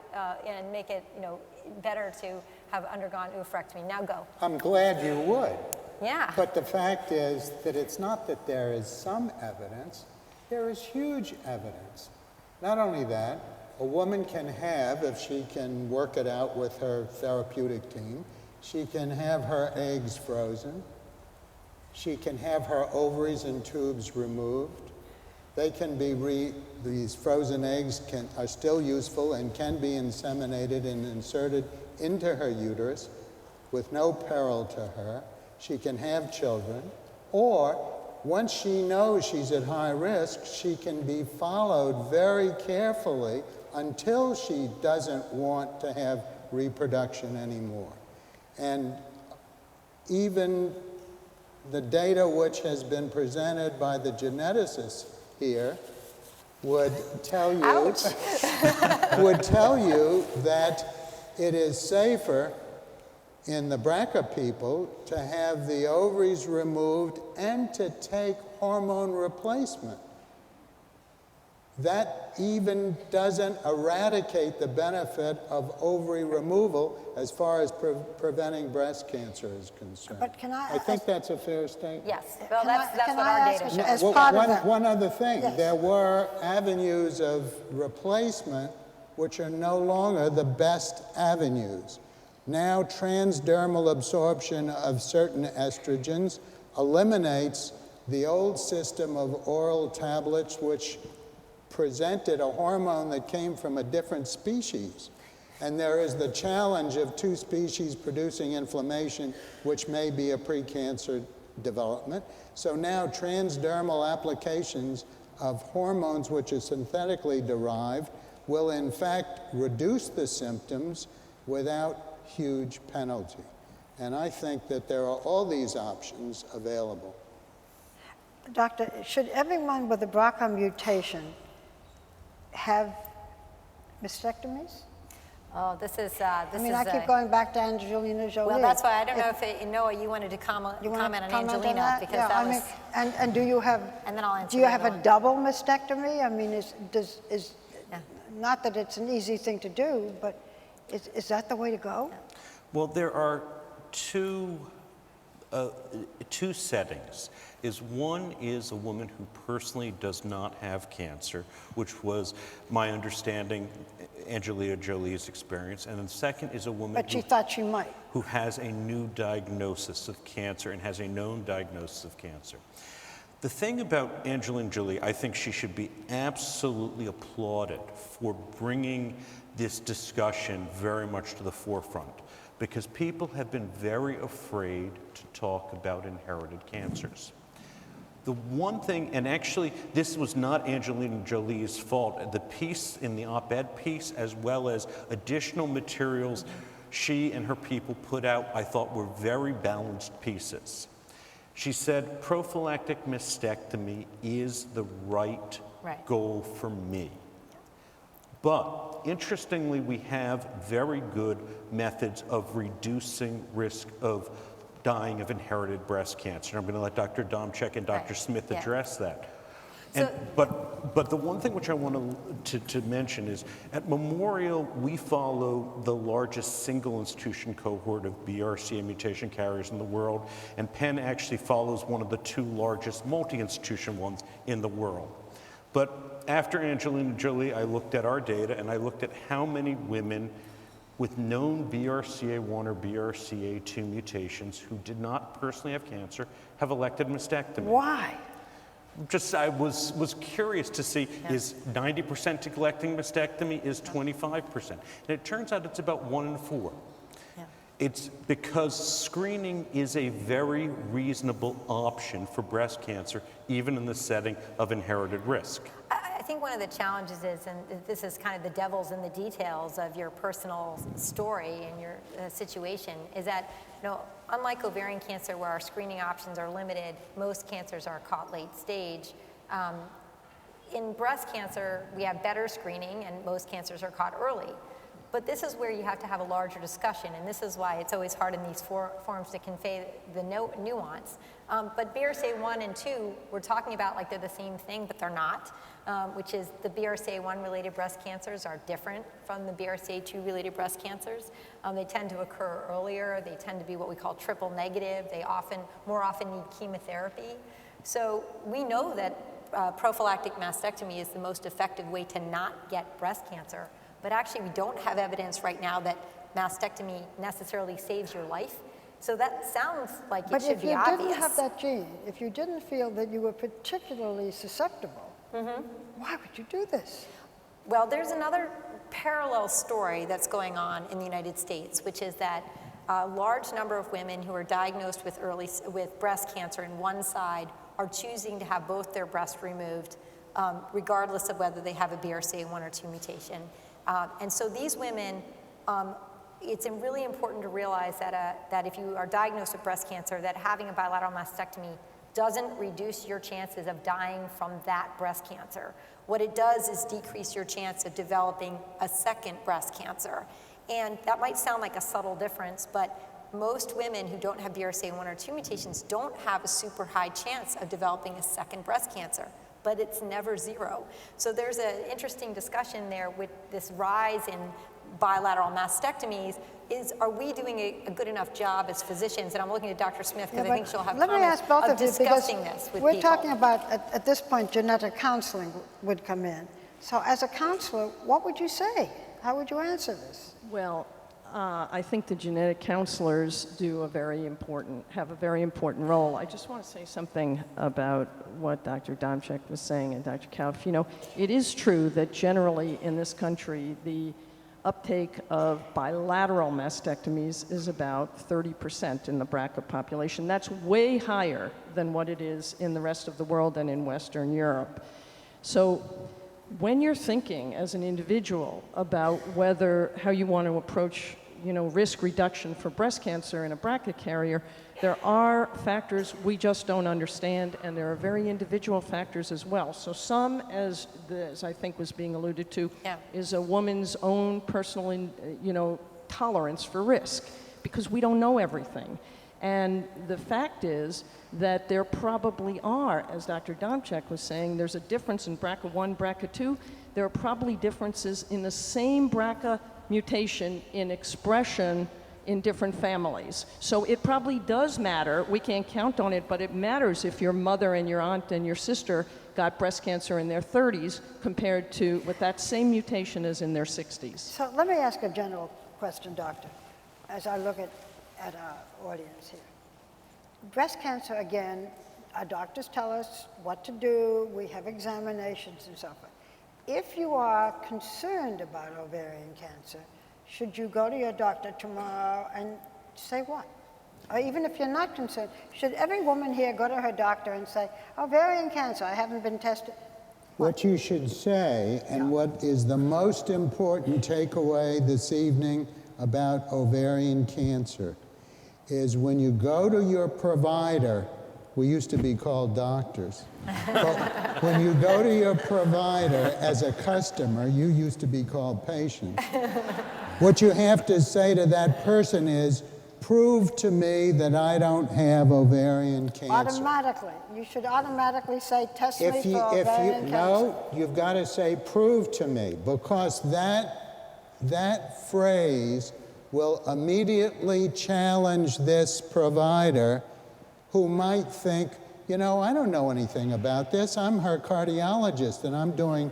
and make it, you know, better to have undergone oophorectomy. Now go. I'm glad you would. Yeah. But the fact is that it's not that there is some evidence, there is huge evidence. Not only that, a woman can have, if she can work it out with her therapeutic team, she can have her eggs frozen. She can have her ovaries and tubes removed. They can be, these frozen eggs are still useful and can be inseminated and inserted into her uterus with no peril to her. She can have children. Or, once she knows she's at high risk, she can be followed very carefully until she doesn't want to have reproduction anymore. And even the data which has been presented by the geneticists here would tell you that it is safer in the BRCA people to have the ovaries removed and to take hormone replacement. That even doesn't eradicate the benefit of ovary removal as far as preventing breast cancer is concerned. But can I think that's a fair statement. Yes. Well, Can I- that's can what I our ask data you, shows. as part of that- One other thing. Yes. There were avenues of replacement which are no longer the best avenues. Now, transdermal absorption of certain estrogens eliminates the old system of oral tablets which presented a hormone that came from a different species. And there is the challenge of two species producing inflammation, which may be a precancer development. So now transdermal applications of hormones which are synthetically derived will in fact reduce the symptoms without huge penalty. And I think that there are all these options available. Doctor, should everyone with a BRCA mutation have mastectomies? Oh, this is I keep going back to Angelina Jolie. Well, that's why I don't know if Noah, you wanted to comment on Angelina that? because Yeah, that I was. mean, and do you have? And then I'll answer Do you the have other a one. double mastectomy? I mean, Yeah. not that it's an easy thing to do, but is that the way to go? Well, there are two settings. One is a woman who personally does not have cancer, which was my understanding Angelina Jolie's experience, and then the second is a woman But she thought she might. who has a new diagnosis of cancer and has a known diagnosis of cancer. The thing about Angelina Jolie, I think she should be absolutely applauded for bringing this discussion very much to the forefront, because people have been very afraid to talk about inherited cancers. The one thing, and actually this was not Angelina Jolie's fault, the piece in the op-ed piece as well as additional materials she and her people put out, I thought were very balanced pieces. She said prophylactic mastectomy is the right goal for me. But interestingly, we have very good methods of reducing risk of dying of inherited breast cancer. I'm going to let Dr. Domchek and Dr. Smith address that. But the one thing which I want to mention is at Memorial, we follow the largest single institution cohort of BRCA mutation carriers in the world, and Penn actually follows one of the 2 largest multi-institution ones in the world. But after Angelina Jolie, I looked at our data and I looked at how many women with known BRCA1 or BRCA2 mutations who did not personally have cancer have elected mastectomy. Why? I was curious to see, is 90% electing mastectomy, is 25%? And it turns out it's about 1 in 4. Yeah. It's because screening is a very reasonable option for breast cancer, even in the setting of inherited risk. I think one of the challenges is, and this is kind of the devil's in the details of your personal story and your situation, is that, unlike ovarian cancer where our screening options are limited, most cancers are caught late stage. In breast cancer, we have better screening and most cancers are caught early. But this is where you have to have a larger discussion, and this is why it's always hard in these forums to convey the nuance. But BRCA1 and 2, we're talking about like they're the same thing, but they're not, which is the BRCA1 related breast cancers are different from the BRCA2 related breast cancers. They tend to occur earlier. They tend to be what we call triple negative. They more often need chemotherapy. So we know that prophylactic mastectomy is the most effective way to not get breast cancer. But actually, we don't have evidence right now that mastectomy necessarily saves your life. So that sounds like it should be obvious. But if you didn't have that gene, if you didn't feel that you were particularly susceptible, why would you do this? Well, there's another parallel story that's going on in the United States, which is that a large number of women who are diagnosed with breast cancer in one side are choosing to have both their breasts removed, regardless of whether they have a BRCA1 or 2 mutation. And so these women, it's really important to realize that if you are diagnosed with breast cancer, that having a bilateral mastectomy doesn't reduce your chances of dying from that breast cancer. What it does is decrease your chance of developing a second breast cancer. And that might sound like a subtle difference, but most women who don't have BRCA1 or 2 mutations don't have a super high chance of developing a second breast cancer. But it's never 0. So there's an interesting discussion there with this rise in bilateral mastectomies. Are we doing a good enough job as physicians? And I'm looking at Dr. Smith because I think she'll have comments of discussing this with we're people. talking about, at this point, genetic counseling would come in. So as a counselor, what would you say? How would you answer this? Well, I think the genetic counselors have a very important role. I just want to say something about what Dr. Domchek was saying and Dr. Kauf. It is true that generally in this country, the uptake of bilateral mastectomies is about 30% in the BRCA population. That's way higher than what it is in the rest of the world and in Western Europe. So when you're thinking as an individual about how you want to approach risk reduction for breast cancer in a BRCA carrier, there are factors we just don't understand, and there are very individual factors as well. So some, as I think was being alluded to, is a woman's own personal, tolerance for risk, because we don't know everything. And the fact is that there probably are, as Dr. Domchek was saying, there's a difference in BRCA1, BRCA2. There are probably differences in the same BRCA mutation in expression in different families. So it probably does matter. We can't count on it, but it matters if your mother and your aunt and your sister got breast cancer in their 30s compared to with that same mutation as in their 60s. So let me ask a general question, doctor, as I look at our audience here. Breast cancer, again, our doctors tell us what to do. We have examinations and so forth. If you are concerned about ovarian cancer, should you go to your doctor tomorrow and say what? Or even if you're not concerned, should every woman here go to her doctor and say, ovarian cancer, I haven't been tested? What you should say, and what is the most important takeaway this evening about ovarian cancer, is when you go to your provider, we used to be called doctors. But when you go to your provider as a customer, you used to be called patients. What you have to say to that person is, prove to me that I don't have ovarian cancer. Automatically. You should automatically say, test me for ovarian cancer. No, you've got to say, prove to me, because that phrase will immediately challenge this provider who might think, you know, I don't know anything about this. I'm her cardiologist and I'm doing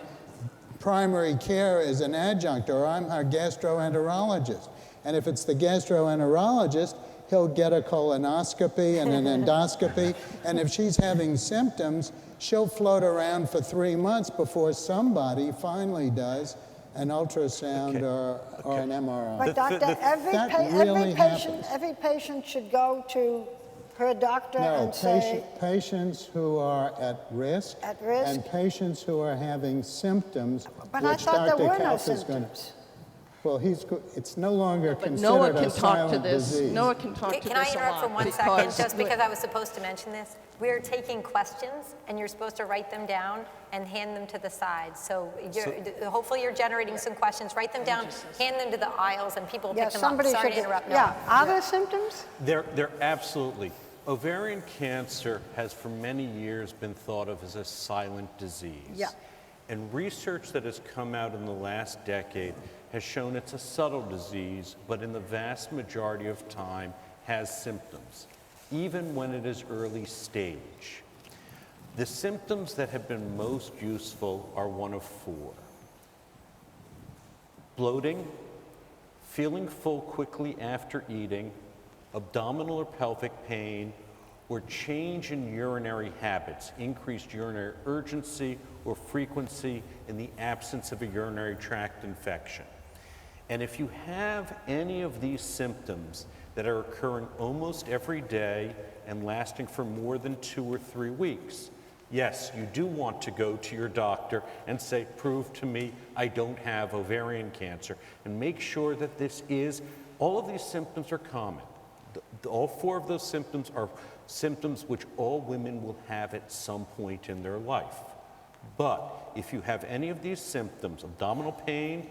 primary care as an adjunct, or I'm her gastroenterologist. And if it's the gastroenterologist, he'll get a colonoscopy and an endoscopy. And if she's having symptoms, she'll float around for 3 months before somebody finally does an ultrasound or an MRI. But doctor, every patient should go to her doctor and say... patients who are at risk, and patients who are having symptoms, but I thought there were no symptoms. Well, it's no longer considered Noah a can talk to silent this. disease. Noah can talk to this a lot. Can I interrupt for 1 second, just because I was supposed to mention this? We're taking questions, and you're supposed to write them down and hand them to the side. So hopefully you're generating some questions. Write them down, hand them to the aisles, and people will pick them up. Sorry to interrupt. Yeah, are there symptoms? There absolutely. Ovarian cancer has for many years been thought of as a silent disease. Yeah. And research that has come out in the last decade has shown it's a subtle disease, but in the vast majority of time has symptoms, even when it is early stage. The symptoms that have been most useful are one of 4. Bloating, feeling full quickly after eating, abdominal or pelvic pain, or change in urinary habits, increased urinary urgency or frequency in the absence of a urinary tract infection. And if you have any of these symptoms that are occurring almost every day and lasting for more than 2 or 3 weeks, yes, you do want to go to your doctor and say, prove to me I don't have ovarian cancer, and make sure that all of these symptoms are common. All 4 of those symptoms are symptoms which all women will have at some point in their life. But if you have any of these symptoms, abdominal pain,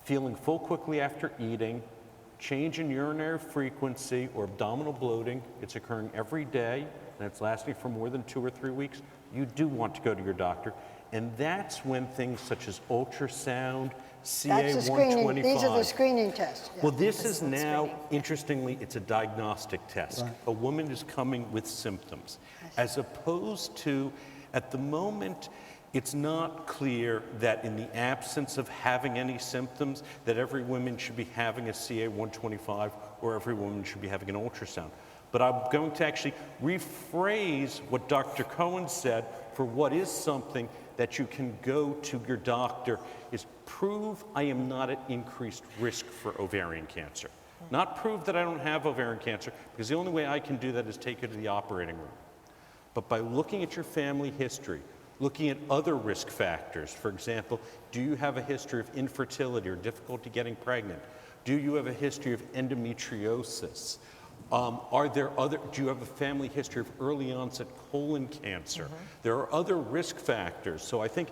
feeling full quickly after eating, change in urinary frequency, or abdominal bloating, it's occurring every day, and it's lasting for more than 2 or 3 weeks, you do want to go to your doctor. And that's when things such as ultrasound, CA-125... These are the screening tests. Yeah. Well, this is now, interestingly, it's a diagnostic test. Right. A woman is coming with symptoms, as opposed to, at the moment, it's not clear that in the absence of having any symptoms, that every woman should be having a CA-125 or every woman should be having an ultrasound. But I'm going to actually rephrase what Dr. Cohen said for what is something that you can go to your doctor is prove I am not at increased risk for ovarian cancer. Not prove that I don't have ovarian cancer, because the only way I can do that is take you to the operating room. But by looking at your family history, looking at other risk factors, for example, do you have a history of infertility or difficulty getting pregnant? Do you have a history of endometriosis? Do you have a family history of early onset colon cancer? There are other risk factors. So I think,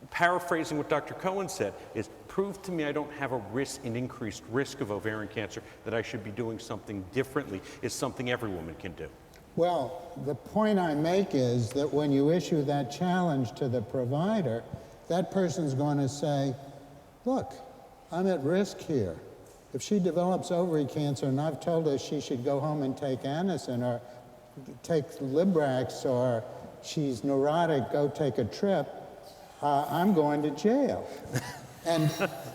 paraphrasing what Dr. Cohen said, is prove to me I don't have an increased risk of ovarian cancer, that I should be doing something differently, is something every woman can do. Well, the point I make is that when you issue that challenge to the provider, that person's going to say, look, I'm at risk here. If she develops ovary cancer and I've told her she should go home and take Anacin or take Librax, or she's neurotic, go take a trip, I'm going to jail. And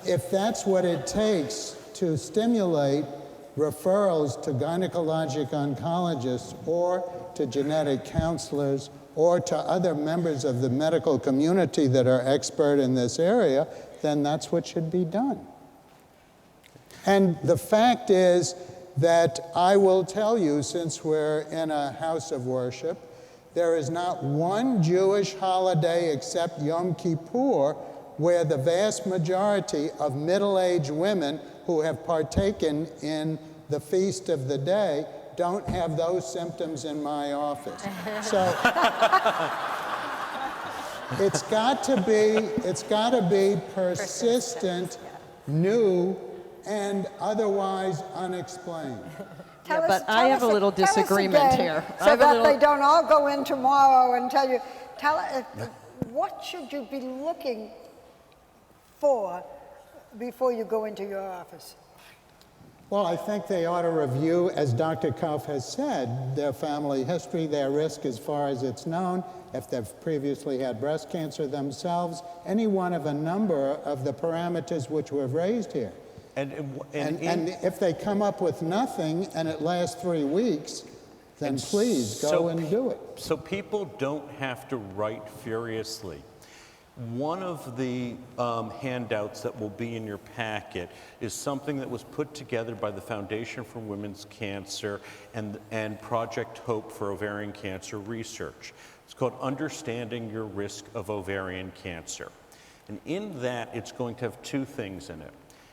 if that's what it takes to stimulate referrals to gynecologic oncologists or to genetic counselors or to other members of the medical community that are expert in this area, then that's what should be done. And the fact is that I will tell you, since we're in a house of worship, there is not one Jewish holiday except Yom Kippur where the vast majority of middle-aged women who have partaken in the feast of the day don't have those symptoms in my office. So it's got to be persistent, new, and otherwise unexplained. Tell but I have a little tell us disagreement again, here. I So have a that little- they don't all go in tomorrow and tell you, what should you be looking for before you go into your office? Well, I think they ought to review, as Dr. Kauf has said, their family history, their risk as far as it's known, if they've previously had breast cancer themselves, any one of a number of the parameters which we've raised here. And if they come up with nothing and it lasts 3 weeks, then please go and do it. So people don't have to write furiously. One of the handouts that will be in your packet is something that was put together by the Foundation for Women's Cancer and Project Hope for Ovarian Cancer Research. It's called Understanding Your Risk of Ovarian Cancer. And in that, it's going to have 2 things in it.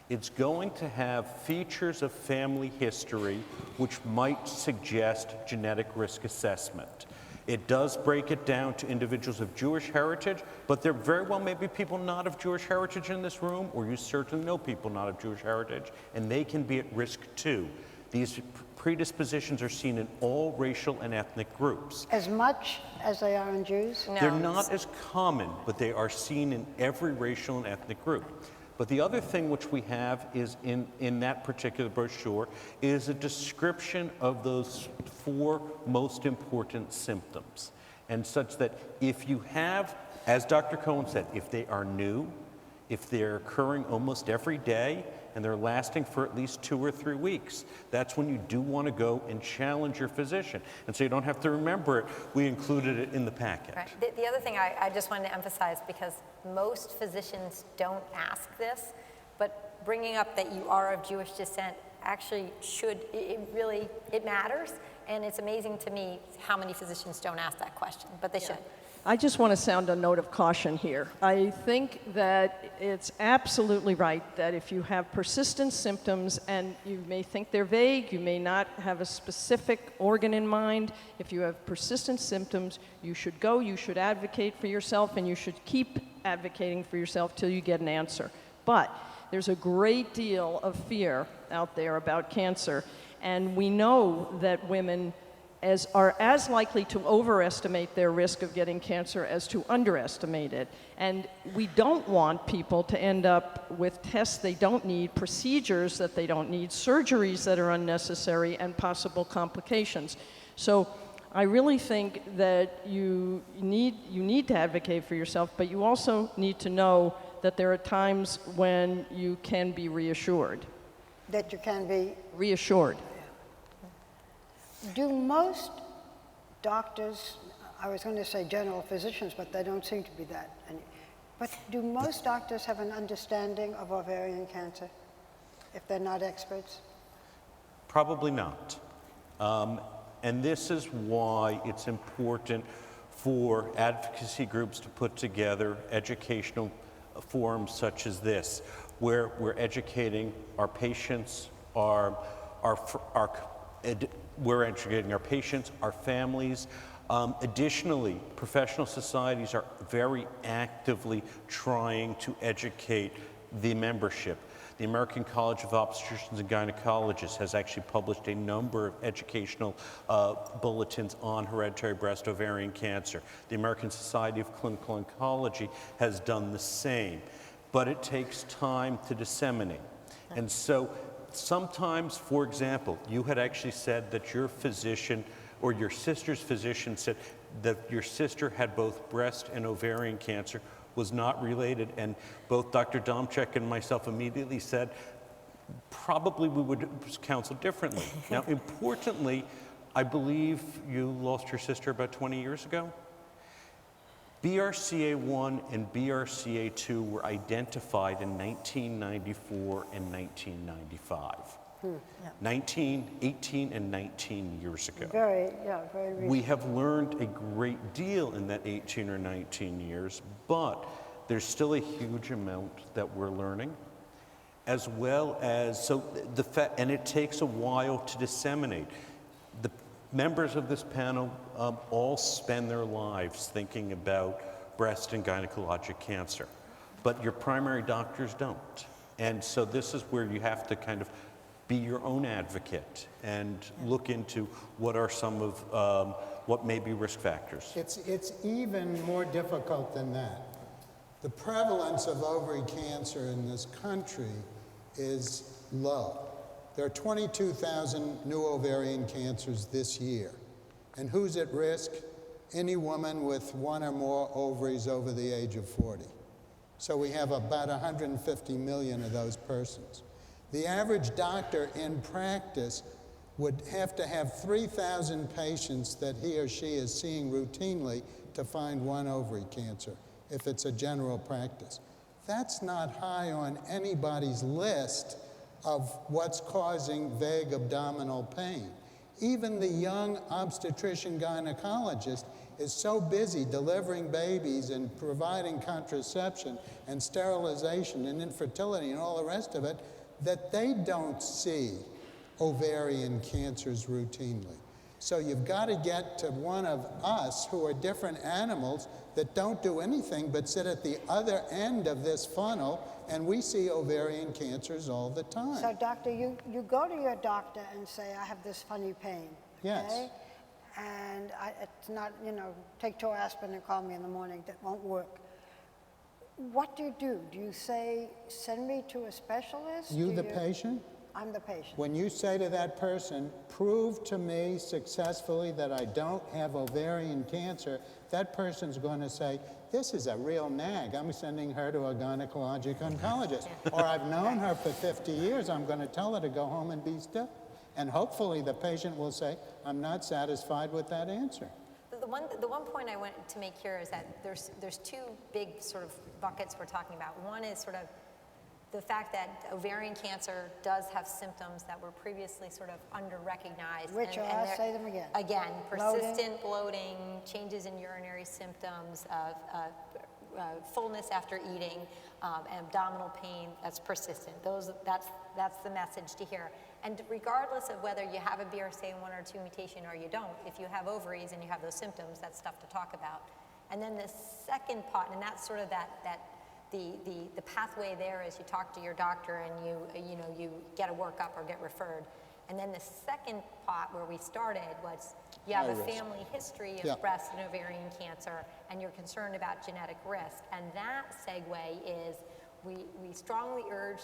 It's going to have features of family history which might suggest genetic risk assessment. It does break it down to individuals of Jewish heritage, but there very well may be people not of Jewish heritage in this room, or you certainly know people not of Jewish heritage, and they can be at risk too. These predispositions are seen in all racial and ethnic groups. As much as they are in Jews? No. They're not as common, but they are seen in every racial and ethnic group. But the other thing which we have is in that particular brochure is a description of those 4 most important symptoms. And such that if you have, as Dr. Cohen said, if they are new, if they're occurring almost every day, and they're lasting for at least 2 or 3 weeks, that's when you do want to go and challenge your physician. And so you don't have to remember it, we included it in the packet. Right. The other thing I just wanted to emphasize, because most physicians don't ask this, but bringing up that you are of Jewish descent actually it matters, and it's amazing to me how many physicians don't ask that question, but they should. I just want to sound a note of caution here. I think that it's absolutely right that if you have persistent symptoms, and you may think they're vague, you may not have a specific organ in mind, if you have persistent symptoms, you should go, you should advocate for yourself, and you should keep advocating for yourself till you get an answer. But there's a great deal of fear out there about cancer, and we know that women are as likely to overestimate their risk of getting cancer as to underestimate it. And we don't want people to end up with tests they don't need, procedures that they don't need, surgeries that are unnecessary, and possible complications. So I really think that you need to advocate for yourself, but you also need to know that there are times when you can be reassured. That you can be? Reassured. Do most doctors, I was going to say general physicians, but they don't seem to be that. But do most doctors have an understanding of ovarian cancer, if they're not experts? Probably not. And this is why it's important for advocacy groups to put together educational forums such as this, where we're educating our patients, we're educating our patients, our families. Additionally, professional societies are very actively trying to educate the membership. The American College of Obstetricians and Gynecologists has actually published a number of educational bulletins on hereditary breast ovarian cancer. The American Society of Clinical Oncology has done the same, but it takes time to disseminate. And so sometimes, for example, you had actually said that your physician or your sister's physician said that your sister had both breast and ovarian cancer, was not related, and both Dr. Domchek and myself immediately said, probably we would counsel differently. Now, importantly, I believe you lost your sister about 20 years ago. BRCA1 and BRCA2 were identified in 1994 and 1995. 18 and 19 years ago. Very recent. We have learned a great deal in that 18 or 19 years, but there's still a huge amount that we're learning, as well as, and it takes a while to disseminate. Members of this panel all spend their lives thinking about breast and gynecologic cancer, but your primary doctors don't. And so this is where you have to kind of be your own advocate and look into what are some of what may be risk factors. It's even more difficult than that. The prevalence of ovary cancer in this country is low. There are 22,000 new ovarian cancers this year. And who's at risk? Any woman with one or more ovaries over the age of 40. So we have about 150 million of those persons. The average doctor in practice would have to have 3,000 patients that he or she is seeing routinely to find one ovary cancer, if it's a general practice. That's not high on anybody's list of what's causing vague abdominal pain. Even the young obstetrician gynecologist is so busy delivering babies and providing contraception and sterilization and infertility and all the rest of it that they don't see ovarian cancers routinely. So you've got to get to one of us who are different animals that don't do anything but sit at the other end of this funnel, and we see ovarian cancers all the time. So, doctor, you go to your doctor and say, I have this funny pain. Yes. Okay? And it's not, take 2 aspirin and call me in the morning. That won't work. What do? Do you say, send me to a specialist? You the patient? I'm the patient. When you say to that person, prove to me successfully that I don't have ovarian cancer, that person's going to say, this is a real nag. I'm sending her to a gynecologic oncologist. Or I've known her for 50 years. I'm going to tell her to go home and be still. And hopefully the patient will say, I'm not satisfied with that answer. The one point I want to make here is that there's 2 big sort of buckets we're talking about. One is sort of the fact that ovarian cancer does have symptoms that were previously sort of under-recognized. Which are, say them again. Again, persistent bloating, changes in urinary symptoms, fullness after eating, abdominal pain that's persistent. That's the message to hear. And regardless of whether you have a BRCA1 or 2 mutation or you don't, if you have ovaries and you have those symptoms, that's stuff to talk about. And then the second part, and that's sort of the pathway there is you talk to your doctor and you get a workup or get referred. And then the second part where we started was you have a family history of breast and ovarian cancer and you're concerned about genetic risk. And that segue is we strongly urge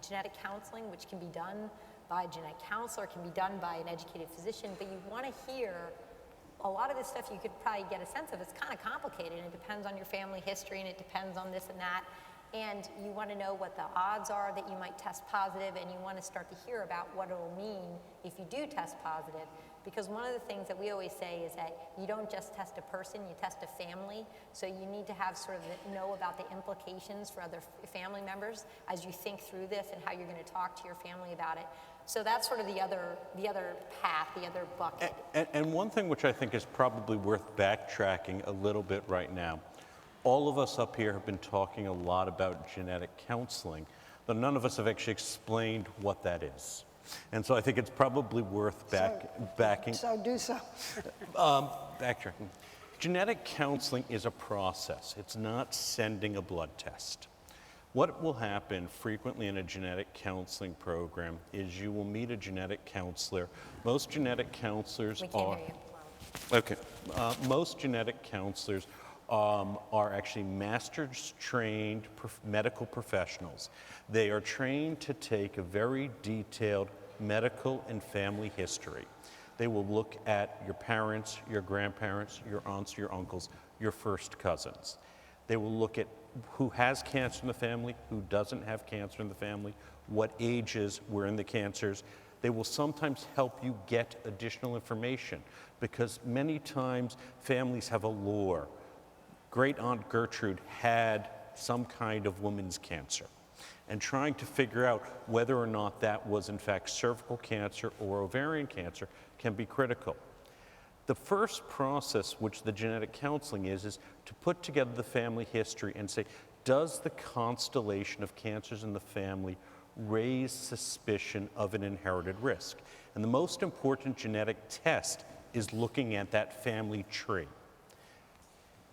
genetic counseling, which can be done by a genetic counselor, can be done by an educated physician, but you want to hear a lot of this stuff you could probably get a sense of. It's kind of complicated, and it depends on your family history, and it depends on this and that. And you want to know what the odds are that you might test positive, and you want to start to hear about what it will mean if you do test positive. Because one of the things that we always say is that you don't just test a person, you test a family. So you need to have sort of know about the implications for other family members as you think through this and how you're going to talk to your family about it. So that's sort of the other path, the other bucket. And one thing which I think is probably worth backtracking a little bit right now, all of us up here have been talking a lot about genetic counseling, but none of us have actually explained what that is. And so I think it's probably worth backing. So do so. Backtracking. Genetic counseling is a process. It's not sending a blood test. What will happen frequently in a genetic counseling program is you will meet a genetic counselor. Most genetic counselors We can't hear you. Okay. Most genetic counselors are actually master's trained medical professionals. They are trained to take a very detailed medical and family history. They will look at your parents, your grandparents, your aunts, your uncles, your first cousins. They will look at who has cancer in the family, who doesn't have cancer in the family, what ages were in the cancers. They will sometimes help you get additional information because many times families have a lore. Great Aunt Gertrude had some kind of woman's cancer, and trying to figure out whether or not that was in fact cervical cancer or ovarian cancer can be critical. The first process which the genetic counseling is to put together the family history and say, does the constellation of cancers in the family raise suspicion of an inherited risk? And the most important genetic test is looking at that family tree.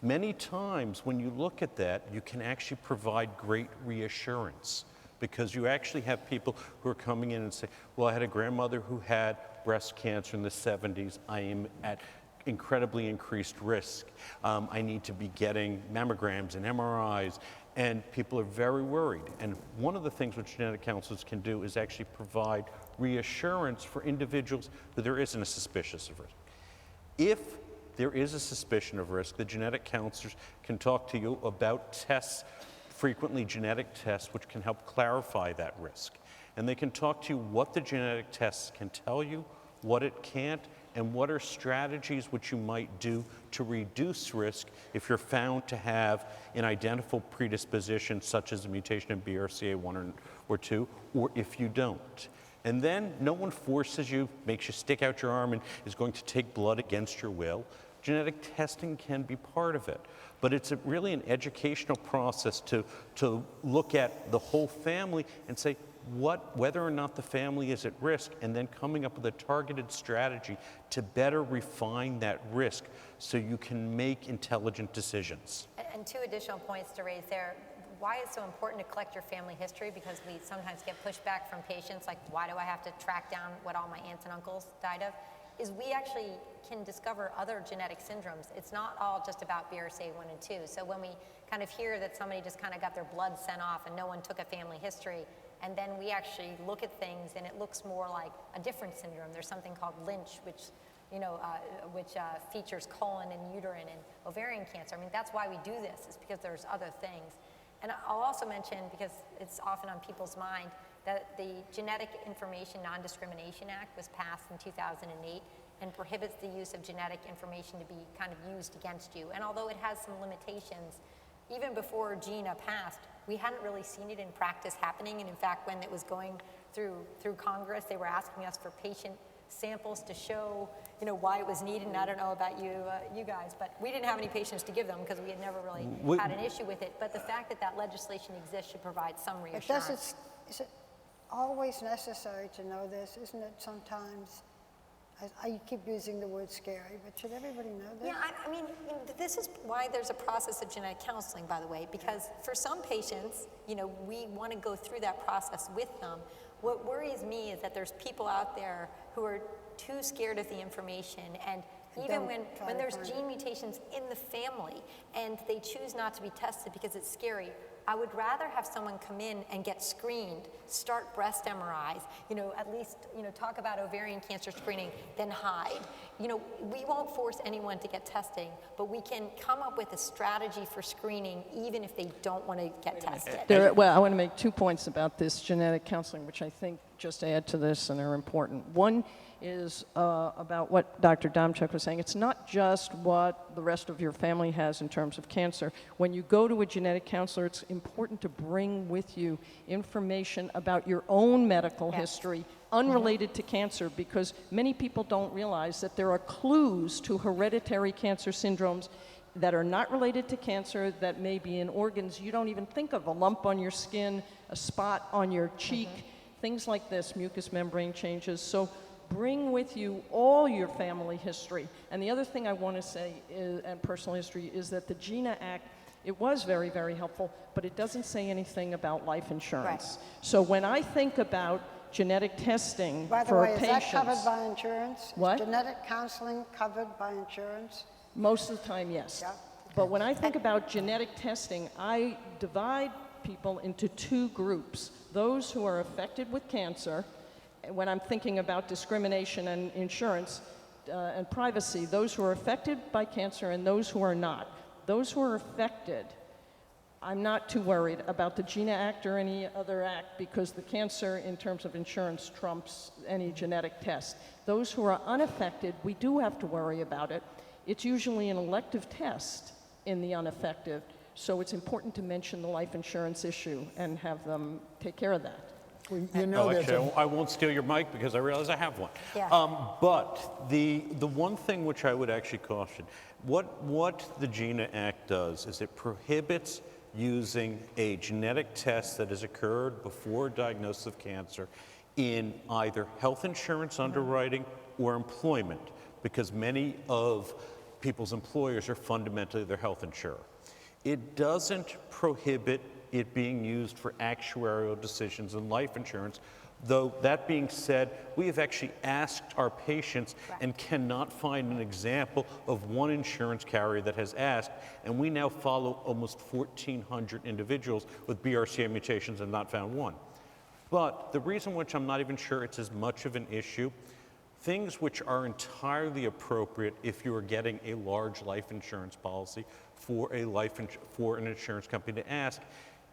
Many times when you look at that, you can actually provide great reassurance, because you actually have people who are coming in and say, well, I had a grandmother who had breast cancer in the 70s. I am at incredibly increased risk. I need to be getting mammograms and MRIs, and people are very worried. And one of the things which genetic counselors can do is actually provide reassurance for individuals who there isn't a suspicious of risk. If there is a suspicion of risk, the genetic counselors can talk to you about tests, frequently genetic tests, which can help clarify that risk. And they can talk to you what the genetic tests can tell you, what it can't, and what are strategies which you might do to reduce risk if you're found to have an identifiable predisposition, such as a mutation in BRCA1 or 2, or if you don't. And then no one forces you, makes you stick out your arm and is going to take blood against your will. Genetic testing can be part of it, but it's really an educational process to look at the whole family and say whether or not the family is at risk, and then coming up with a targeted strategy to better refine that risk so you can make intelligent decisions. And two additional points to raise there. Why it's so important to collect your family history, because we sometimes get pushback from patients, like, why do I have to track down what all my aunts and uncles died of? Is we actually can discover other genetic syndromes. It's not all just about BRCA1 and 2. So when we kind of hear that somebody just kind of got their blood sent off and no one took a family history, and then we actually look at things and it looks more like a different syndrome. There's something called Lynch, which features colon and uterine and ovarian cancer. I mean, that's why we do this, is because there's other things. And I'll also mention, because it's often on people's mind, that the Genetic Information Non-Discrimination Act was passed in 2008 and prohibits the use of genetic information to be kind of used against you. And although it has some limitations, even before GINA passed, we hadn't really seen it in practice happening. And in fact, when it was going through Congress, they were asking us for patient samples to show, why it was needed. And I don't know about you guys, but we didn't have any patients to give them because we had never really had an issue with it. But the fact that legislation exists should provide some reassurance. Is it always necessary to know this? Isn't it sometimes? I keep using the word scary, but should everybody know this? Yeah, I mean, this is why there's a process of genetic counseling, by the way, because for some patients, we want to go through that process with them. What worries me is that there's people out there who are too scared of the information, and even when there's gene mutations in the family and they choose not to be tested because it's scary, I would rather have someone come in and get screened, start breast MRIs, at least, talk about ovarian cancer screening, than hide. We won't force anyone to get testing, but we can come up with a strategy for screening even if they don't want to get tested. Well, I want to make 2 points about this genetic counseling, which I think just add to this and are important. One is about what Dr. Domchuk was saying. It's not just what the rest of your family has in terms of cancer. When you go to a genetic counselor, it's important to bring with you information about your own medical history unrelated to cancer, because many people don't realize that there are clues to hereditary cancer syndromes that are not related to cancer, that may be in organs you don't even think of, a lump on your skin, a spot on your cheek, things like this, mucous membrane changes. So bring with you all your family history. And the other thing I want to say, and personal history, is that the GINA Act, it was very, very helpful, but it doesn't say anything about life insurance. Right. So when I think about genetic testing by the for way, patients... is that covered by insurance? What? Is genetic counseling covered by insurance? Most of the time, yes. Yeah. Okay. But when I think about genetic testing, I divide people into 2 groups. Those who are affected with cancer, when I'm thinking about discrimination and insurance and privacy, those who are affected by cancer and those who are not. Those who are affected, I'm not too worried about the GINA Act or any other act, because the cancer in terms of insurance trumps any genetic test. Those who are unaffected, we do have to worry about it. It's usually an elective test in the unaffected, so it's important to mention the life insurance issue and have them take care of that. Well, actually, I won't steal your mic because I realize I have one. Yeah. But the one thing which I would actually caution, what the GINA Act does is it prohibits using a genetic test that has occurred before diagnosis of cancer in either health insurance underwriting or employment, because many of people's employers are fundamentally their health insurer. It doesn't prohibit it being used for actuarial decisions in life insurance, though that being said, we have actually asked our patients and cannot find an example of one insurance carrier that has asked, and we now follow almost 1,400 individuals with BRCA mutations and not found one. But the reason which I'm not even sure it's as much of an issue, things which are entirely appropriate if you are getting a large life insurance policy for an insurance company to ask,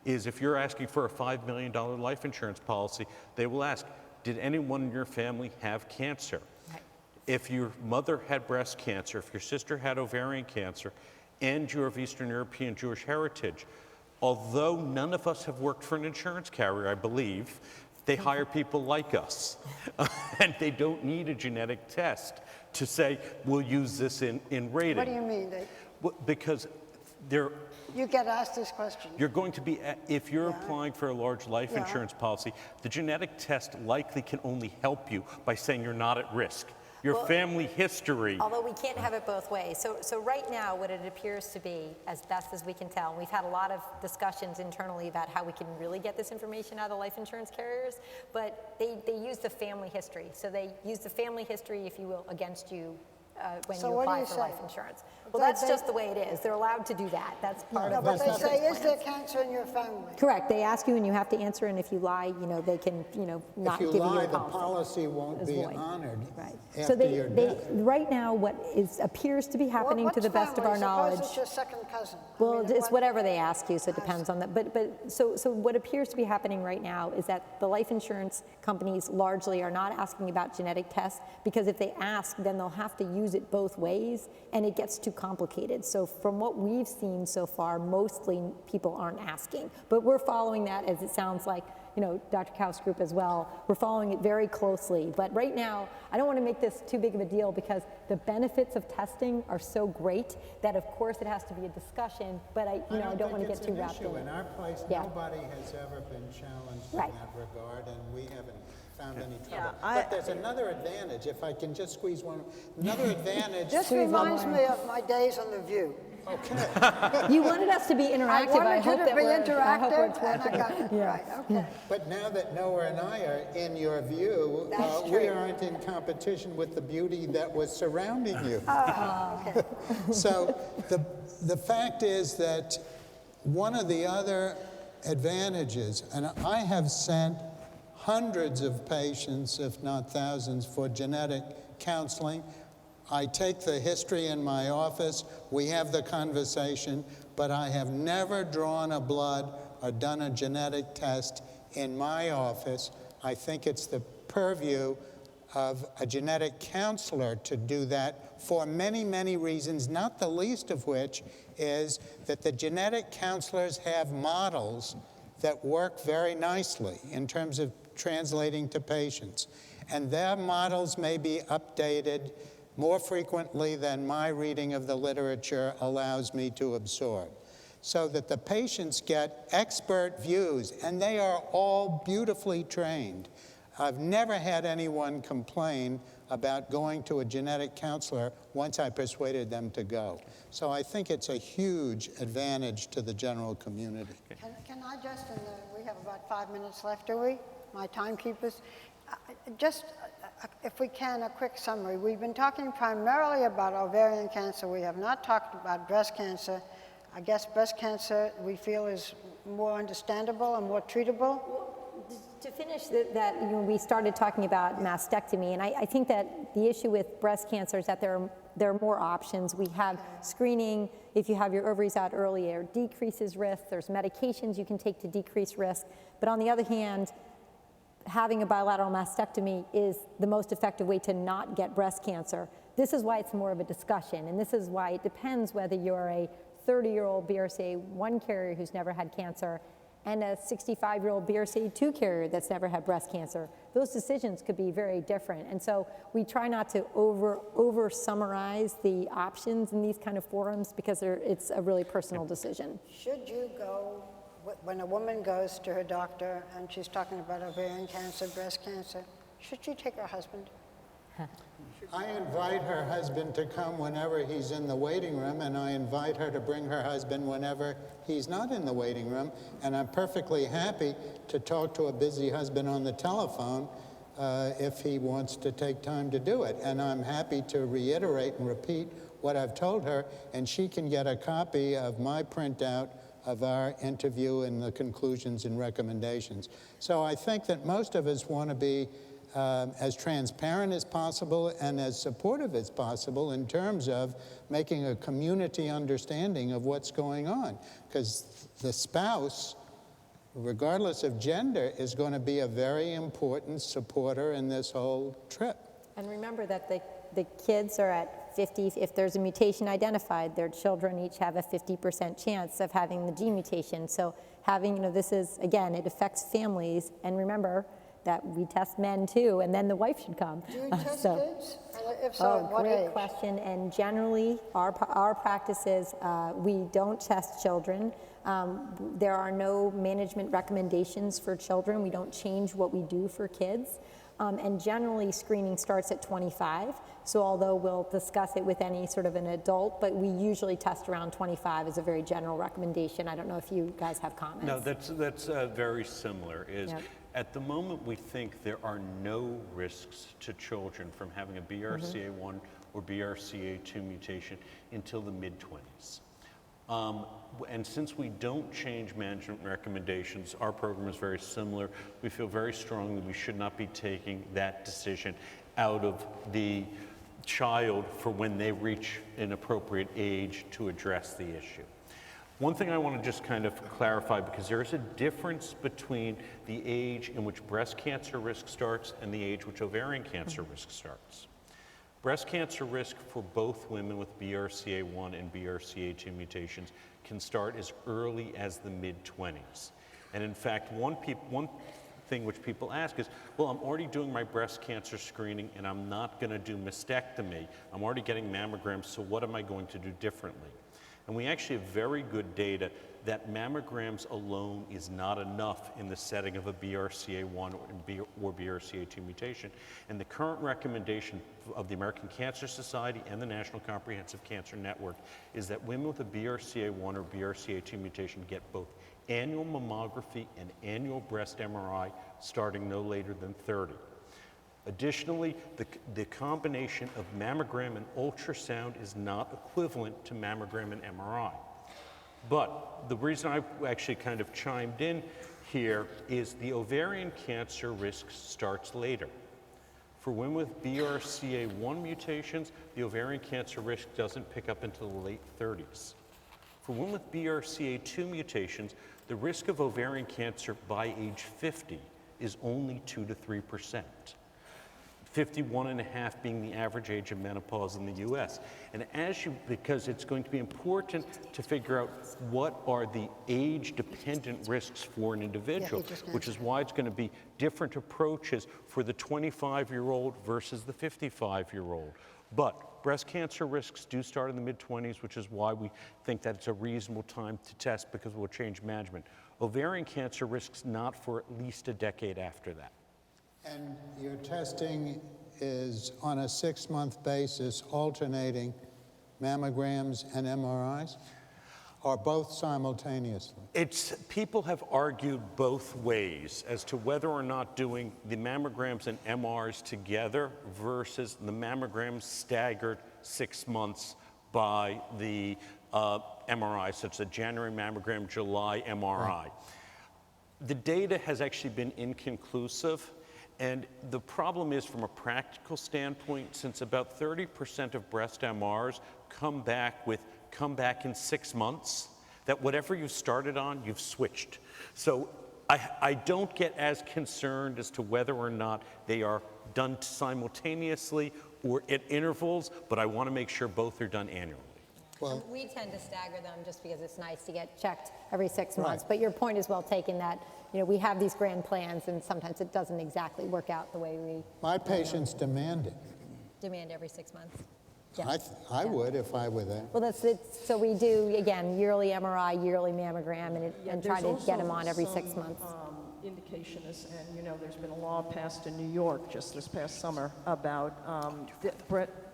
is if you're asking for a $5 million life insurance policy, they will ask, did anyone in your family have cancer? Right. If your mother had breast cancer, if your sister had ovarian cancer, and you're of Eastern European Jewish heritage, although none of us have worked for an insurance carrier, I believe, they hire people like us. And they don't need a genetic test to say, we'll use this in rating. What do you mean? Because they're You get asked this question. You're going to be, if you're applying for a large life insurance policy, the genetic test likely can only help you by saying you're not at risk. Your family history. Although we can't have it both ways. So right now, what it appears to be, as best as we can tell, and we've had a lot of discussions internally about how we can really get this information out of the life insurance carriers, but they use the family history. So they use the family history, if you will, against you when you apply for life insurance. Well, that's just the way it is. They're allowed to do that. That's part of But the they say, is there cancer in your family? Correct. They ask you and you have to answer, and if you lie, they can, not give you your policy. If you lie, the policy won't be honored So after your death. right now, what appears to be happening, to the best of our knowledge. Suppose it's your second cousin. Well, it's whatever they ask you, so it depends on that. But so what appears to be happening right now is that the life insurance companies largely are not asking about genetic tests, because if they ask, then they'll have to use it both ways, and it gets too complicated. So from what we've seen so far, mostly people aren't asking. But we're following that, as it sounds like, Dr. Kauf's group as well. We're following it very closely. But right now, I don't want to make this too big of a deal, because the benefits of testing are so great that, of course, it has to be a discussion. But I don't want to get too wrapped in it. In our place, nobody has ever been challenged in that regard, and we haven't found any trouble. But there's another advantage, if I can just squeeze one. Another advantage. This reminds me of my days on The View. Okay. You wanted us to be interactive. I hope wanted you to that be we're interactive, and I got it right. Okay. But now that Noah and I are in your view, we aren't in competition with the beauty that was surrounding you. Okay. So the fact is that one of the other advantages, and I have sent hundreds of patients, if not thousands, for genetic counseling. I take the history in my office, we have the conversation, but I have never drawn a blood or done a genetic test in my office. I think it's the purview of a genetic counselor to do that for many, many reasons, not the least of which is that the genetic counselors have models that work very nicely in terms of translating to patients. And their models may be updated more frequently than my reading of the literature allows me to absorb, so that the patients get expert views, and they are all beautifully trained. I've never had anyone complain about going to a genetic counselor once I persuaded them to go. So I think it's a huge advantage to the general community. Can I just, we have about 5 minutes left, do we? My timekeepers. If we can, a quick summary. We've been talking primarily about ovarian cancer. We have not talked about breast cancer. I guess breast cancer, we feel, is more understandable and more treatable. To finish that, we started talking about mastectomy, and I think that the issue with breast cancer is that there are more options. We have screening. If you have your ovaries out earlier, decreases risk. There's medications you can take to decrease risk. But on the other hand, having a bilateral mastectomy is the most effective way to not get breast cancer. This is why it's more of a discussion, and this is why it depends whether you're a 30-year-old BRCA1 carrier who's never had cancer and a 65-year-old BRCA2 carrier that's never had breast cancer. Those decisions could be very different. And so we try not to over summarize the options in these kind of forums, because it's a really personal decision. Should you go when a woman goes to her doctor and she's talking about ovarian cancer, breast cancer, should she take her husband? I invite her husband to come whenever he's in the waiting room, and I invite her to bring her husband whenever he's not in the waiting room. And I'm perfectly happy to talk to a busy husband on the telephone if he wants to take time to do it. And I'm happy to reiterate and repeat what I've told her, and she can get a copy of my printout of our interview and the conclusions and recommendations. So I think that most of us want to be as transparent as possible and as supportive as possible in terms of making a community understanding of what's going on. Because the spouse, regardless of gender, is going to be a very important supporter in this whole trip. And remember that the kids are at 50, if there's a mutation identified, their children each have a 50% chance of having the gene mutation. So having, this is, again, it affects families. And remember that we test men too, and then the wife should come. Do you test kids? And if so, at what great age? question. And generally, our practice is we don't test children. There are no management recommendations for children. We don't change what we do for kids. And generally, screening starts at 25. So although we'll discuss it with any sort of an adult, but we usually test around 25 as a very general recommendation. I don't know if you guys have comments. No, that's very similar. Yep. At the moment, we think there are no risks to children from having a BRCA1 or BRCA2 mutation until the mid-20s. And since we don't change management recommendations, our program is very similar. We feel very strongly we should not be taking that decision out of the child for when they reach an appropriate age to address the issue. One thing I want to just kind of clarify, because there is a difference between the age in which breast cancer risk starts and the age which ovarian cancer risk starts. Breast cancer risk for both women with BRCA1 and BRCA2 mutations can start as early as the mid-20s. And in fact, one thing which people ask is, well, I'm already doing my breast cancer screening and I'm not going to do mastectomy. I'm already getting mammograms, so what am I going to do differently? And we actually have very good data that mammograms alone is not enough in the setting of a BRCA1 or BRCA2 mutation. And the current recommendation of the American Cancer Society and the National Comprehensive Cancer Network is that women with a BRCA1 or BRCA2 mutation get both annual mammography and annual breast MRI starting no later than 30. Additionally, the combination of mammogram and ultrasound is not equivalent to mammogram and MRI. But the reason I actually kind of chimed in here is the ovarian cancer risk starts later. For women with BRCA1 mutations, the ovarian cancer risk doesn't pick up until the late 30s. For women with BRCA2 mutations, the risk of ovarian cancer by age 50 is only 2 to 3%. 51.5 being the average age of menopause in the US. And because it's going to be important to figure out what are the age-dependent risks for an individual, which is why it's going to be different approaches for the 25-year-old versus the 55-year-old. But breast cancer risks do start in the mid-20s, which is why we think that it's a reasonable time to test because we'll change management. Ovarian cancer risks not for at least a decade after that. And your testing is on a 6-month basis, alternating mammograms and MRIs, or both simultaneously? People have argued both ways as to whether or not doing the mammograms and MRs together versus the mammograms staggered 6 months by the MRI, such as a January mammogram, July MRI. Right. The data has actually been inconclusive. And the problem is, from a practical standpoint, since about 30% of breast MRs come back in 6 months, that whatever you started on, you've switched. So I don't get as concerned as to whether or not they are done simultaneously or at intervals, but I want to make sure both are done annually. Well, we tend to stagger them just because it's nice to get checked every 6 months. Right. But your point is well taken that we have these grand plans and sometimes it doesn't exactly work out the way we... My patients demand it. Demand every 6 months. I would if I were there. Well, so we do, again, yearly MRI, yearly mammogram, and try to get them on every 6 months. Indication is, and you know, there's been a law passed in New York just this past summer about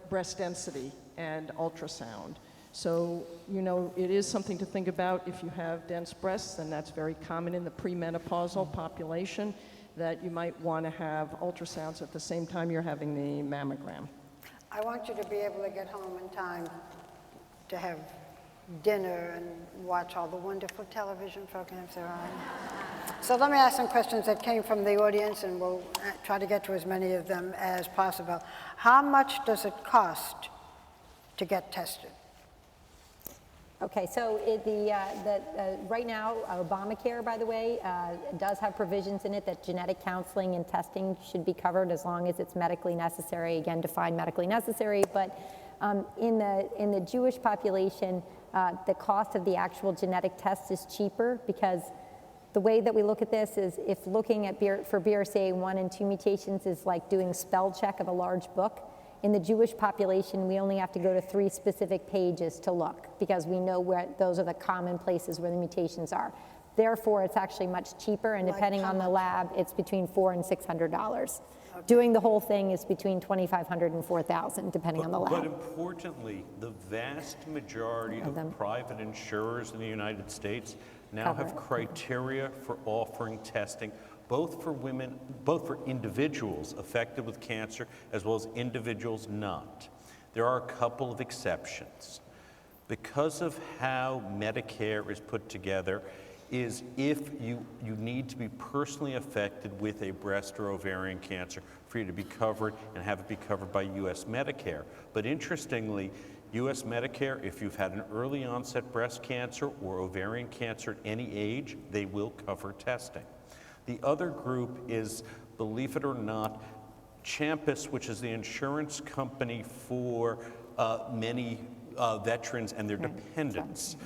breast density and ultrasound. So, you know, it is something to think about. If you have dense breasts, and that's very common in the premenopausal population, that you might want to have ultrasounds at the same time you're having the mammogram. I want you to be able to get home in time to have dinner and watch all the wonderful television programs there are. So let me ask some questions that came from the audience, and we'll try to get to as many of them as possible. How much does it cost to get tested? Okay, so right now, Obamacare, by the way, does have provisions in it that genetic counseling and testing should be covered as long as it's medically necessary. Again, define medically necessary. But in the Jewish population, the cost of the actual genetic test is cheaper, because the way that we look at this is, if looking at for BRCA1 and 2 mutations is like doing spell check of a large book, in the Jewish population, we only have to go to 3 specific pages to look, because we know where those are the common places where the mutations are. Therefore, it's actually much cheaper, and depending on the lab, it's between $400 and $600. Okay. Doing the whole thing is between $2,500 and $4,000, depending on the lab. But importantly, the vast majority of private insurers in the United States now have criteria for offering testing, both for women, both for individuals affected with cancer as well as individuals not. There are a couple of exceptions. Because of how Medicare is put together, is if you need to be personally affected with a breast or ovarian cancer for you to be covered and have it be covered by U.S. Medicare. But interestingly, U.S. Medicare, if you've had an early onset breast cancer or ovarian cancer at any age, they will cover testing. The other group is, believe it or not, Champus, which is the insurance company for many veterans and their dependents.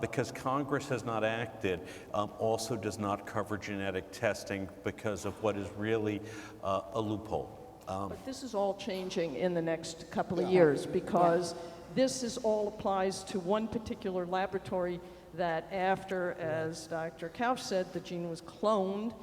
Because Congress has not acted, also does not cover genetic testing because of what is really a loophole. But this is all changing in the next couple of years, because this is all applies to one particular laboratory that after, as Dr. Kauf said, the gene was cloned,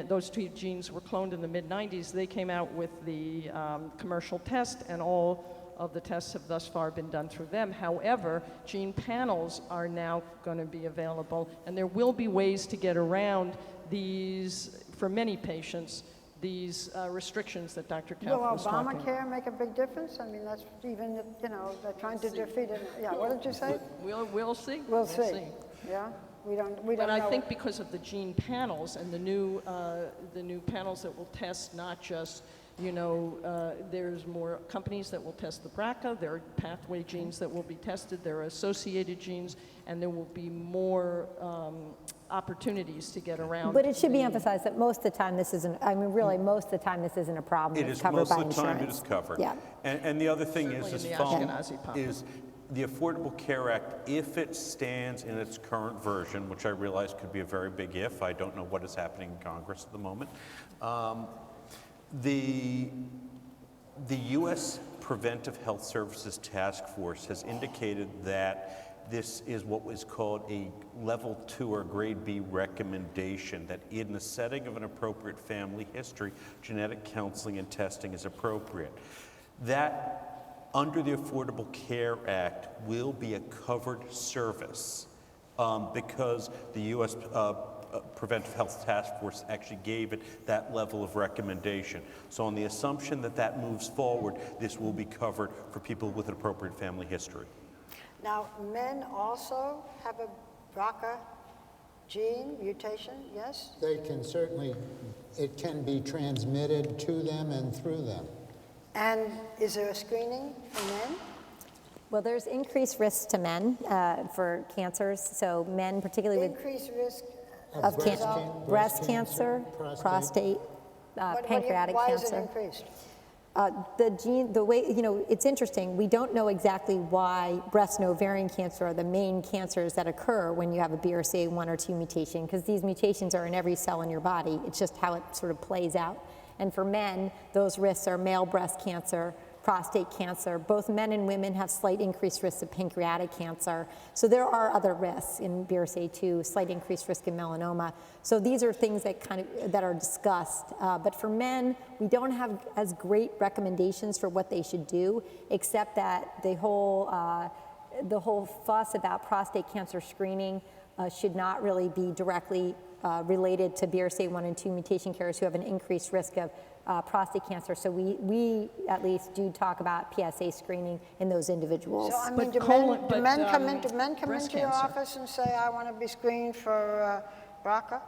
those 2 genes were cloned in the mid-90s, they came out with the commercial test, and all of the tests have thus far been done through them. However, gene panels are now going to be available, and there will be ways to get around these, for many patients, these restrictions that Dr. Kauf was talking about. Will Obamacare make a big difference? I mean, that's even, you know, they're trying to defeat it. Yeah, what did you say? We'll see. We'll see. Yeah, we don't know. But I think because of the gene panels and the new panels that will test not just, you know, there's more companies that will test the BRCA, there are pathway genes that will be tested, there are associated genes, and there will be more opportunities to get around. But it should be emphasized that most of the time this isn't, I mean, really, most of the time this isn't a problem. It is most of the time it is covered. Yeah. And the other thing is Ashkenazi the Affordable Care Act, if it stands in its current version, which I realize could be a very big if, I don't know what is happening in Congress at the moment, the U.S. Preventive Health Services Task Force has indicated that this is what was called a level 2 or grade B recommendation, that in the setting of an appropriate family history, genetic counseling and testing is appropriate. That, under the Affordable Care Act, will be a covered service because the U.S. Preventive Health Task Force actually gave it that level of recommendation. So on the assumption that that moves forward, this will be covered for people with an appropriate family history. Now, men also have a BRCA gene mutation, yes? They can certainly, it can be transmitted to them and through them. And is there a screening for men? Well, there's increased risk to men for cancers. So men, particularly with increased risk of breast cancer, prostate, pancreatic cancer. Why cancer. is it increased? The way, you know, it's interesting. We don't know exactly why breast and ovarian cancer are the main cancers that occur when you have a BRCA1 or 2 mutation, because these mutations are in every cell in your body. It's just how it sort of plays out. And for men, those risks are male breast cancer, prostate cancer. Both men and women have slight increased risks of pancreatic cancer. So there are other risks in BRCA2, slight increased risk in melanoma. So these are things that that are discussed. But for men, we don't have as great recommendations for what they should do, except that the whole fuss about prostate cancer screening should not really be directly related to BRCA1 and 2 mutation carriers who have an increased risk of prostate cancer. So we at least do talk about PSA screening in those individuals. So I mean, But do men come breast into your cancer. office and say, I want to be screened for BRCA?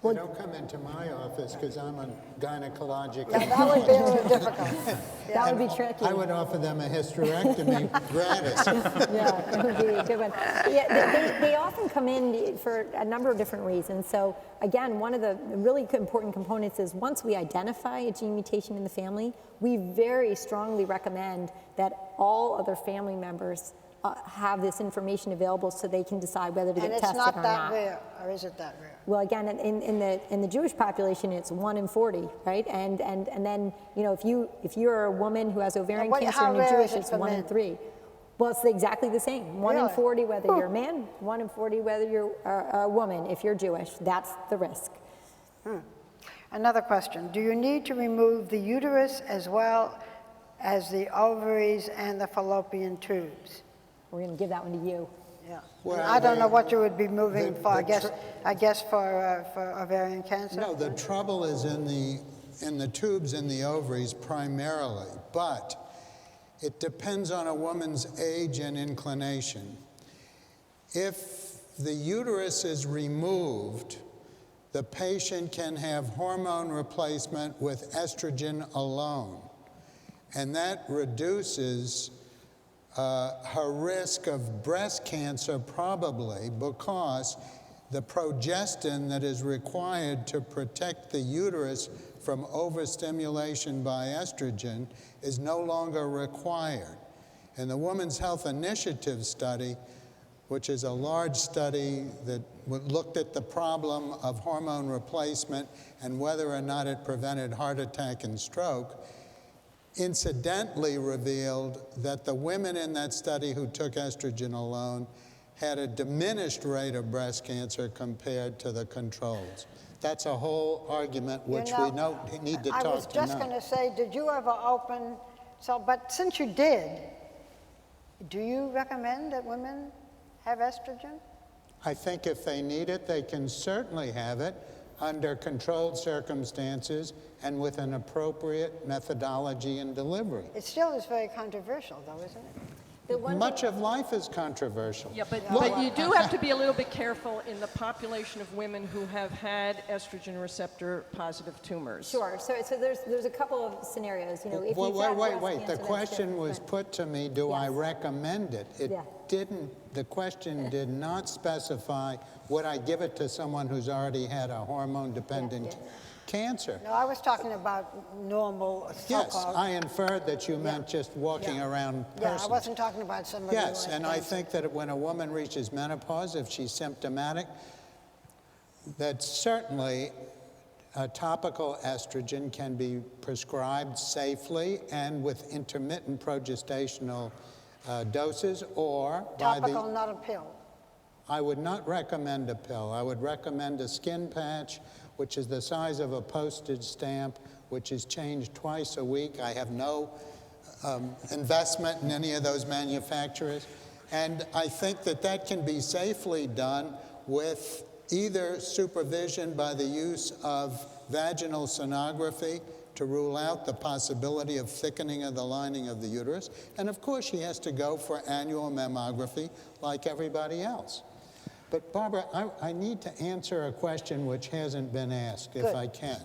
They don't come into my office because I'm a gynecologic Yeah, that would be a little difficult. That would be tricky. I would offer them a hysterectomy gratis. Yeah, it would be a good one. Yeah, they often come in for a number of different reasons. So again, one of the really important components is once we identify a gene mutation in the family, we very strongly recommend that all other family members have this information available so they can decide whether to get tested or not. And it's not that rare, or is it that rare? Well, again, in the Jewish population, it's 1 in 40, right? And then, you know, if you're a woman who has ovarian cancer how and you're rare is Jewish, it it's for 1 in men? 3. Well, it's exactly the same. 1 in Really? 40 whether you're a man, 1 in 40 whether you're a woman. If you're Jewish, that's the risk. Another question. Do you need to remove the uterus as well as the ovaries and the fallopian tubes? We're going to give that one to you. Yeah. Well, I don't know the- what you would be moving the- for. the I guess for ovarian cancer. No, the trouble is in the tubes in the ovaries primarily, but it depends on a woman's age and inclination. If the uterus is removed, the patient can have hormone replacement with estrogen alone, and that reduces her risk of breast cancer probably because the progestin that is required to protect the uterus from overstimulation by estrogen is no longer required. And the Women's Health Initiative study, which is a large study that looked at the problem of hormone replacement and whether or not it prevented heart attack and stroke, incidentally revealed that the women in that study who took estrogen alone had a diminished rate of breast cancer compared to the controls. That's a whole argument which we need to talk to. I was just going to say, did you ever open, but since you did, do you recommend that women have estrogen? I think if they need it, they can certainly have it under controlled circumstances and with an appropriate methodology and delivery. It still is very controversial, though, isn't it? Much of life is controversial. Yeah, but you do have to be a little bit careful in the population of women who have had estrogen receptor positive tumors. Sure. So there's a couple of scenarios. You know, if you've Wait. had breast The cancer, that's question different. was put to me, do I Yes. recommend it? It Yeah. didn't, the question did not specify, would I give it to someone who's already had a hormone-dependent cancer? No, I was talking about normal, Yes, so-called. I inferred that you meant just walking around persons. Yeah, I wasn't talking about somebody who Yes, has and I cancer. think that when a woman reaches menopause, if she's symptomatic, that certainly a topical estrogen can be prescribed safely and with intermittent progestational doses, or by Topical, not a pill. I would not recommend a pill. I would recommend a skin patch, which is the size of a postage stamp, which is changed twice a week. I have no investment in any of those manufacturers. And I think that that can be safely done with either supervision by the use of vaginal sonography to rule out the possibility of thickening of the lining of the uterus. And of course, she has to go for annual mammography like everybody else. But Barbara, I need to answer a question which hasn't been asked, if I can.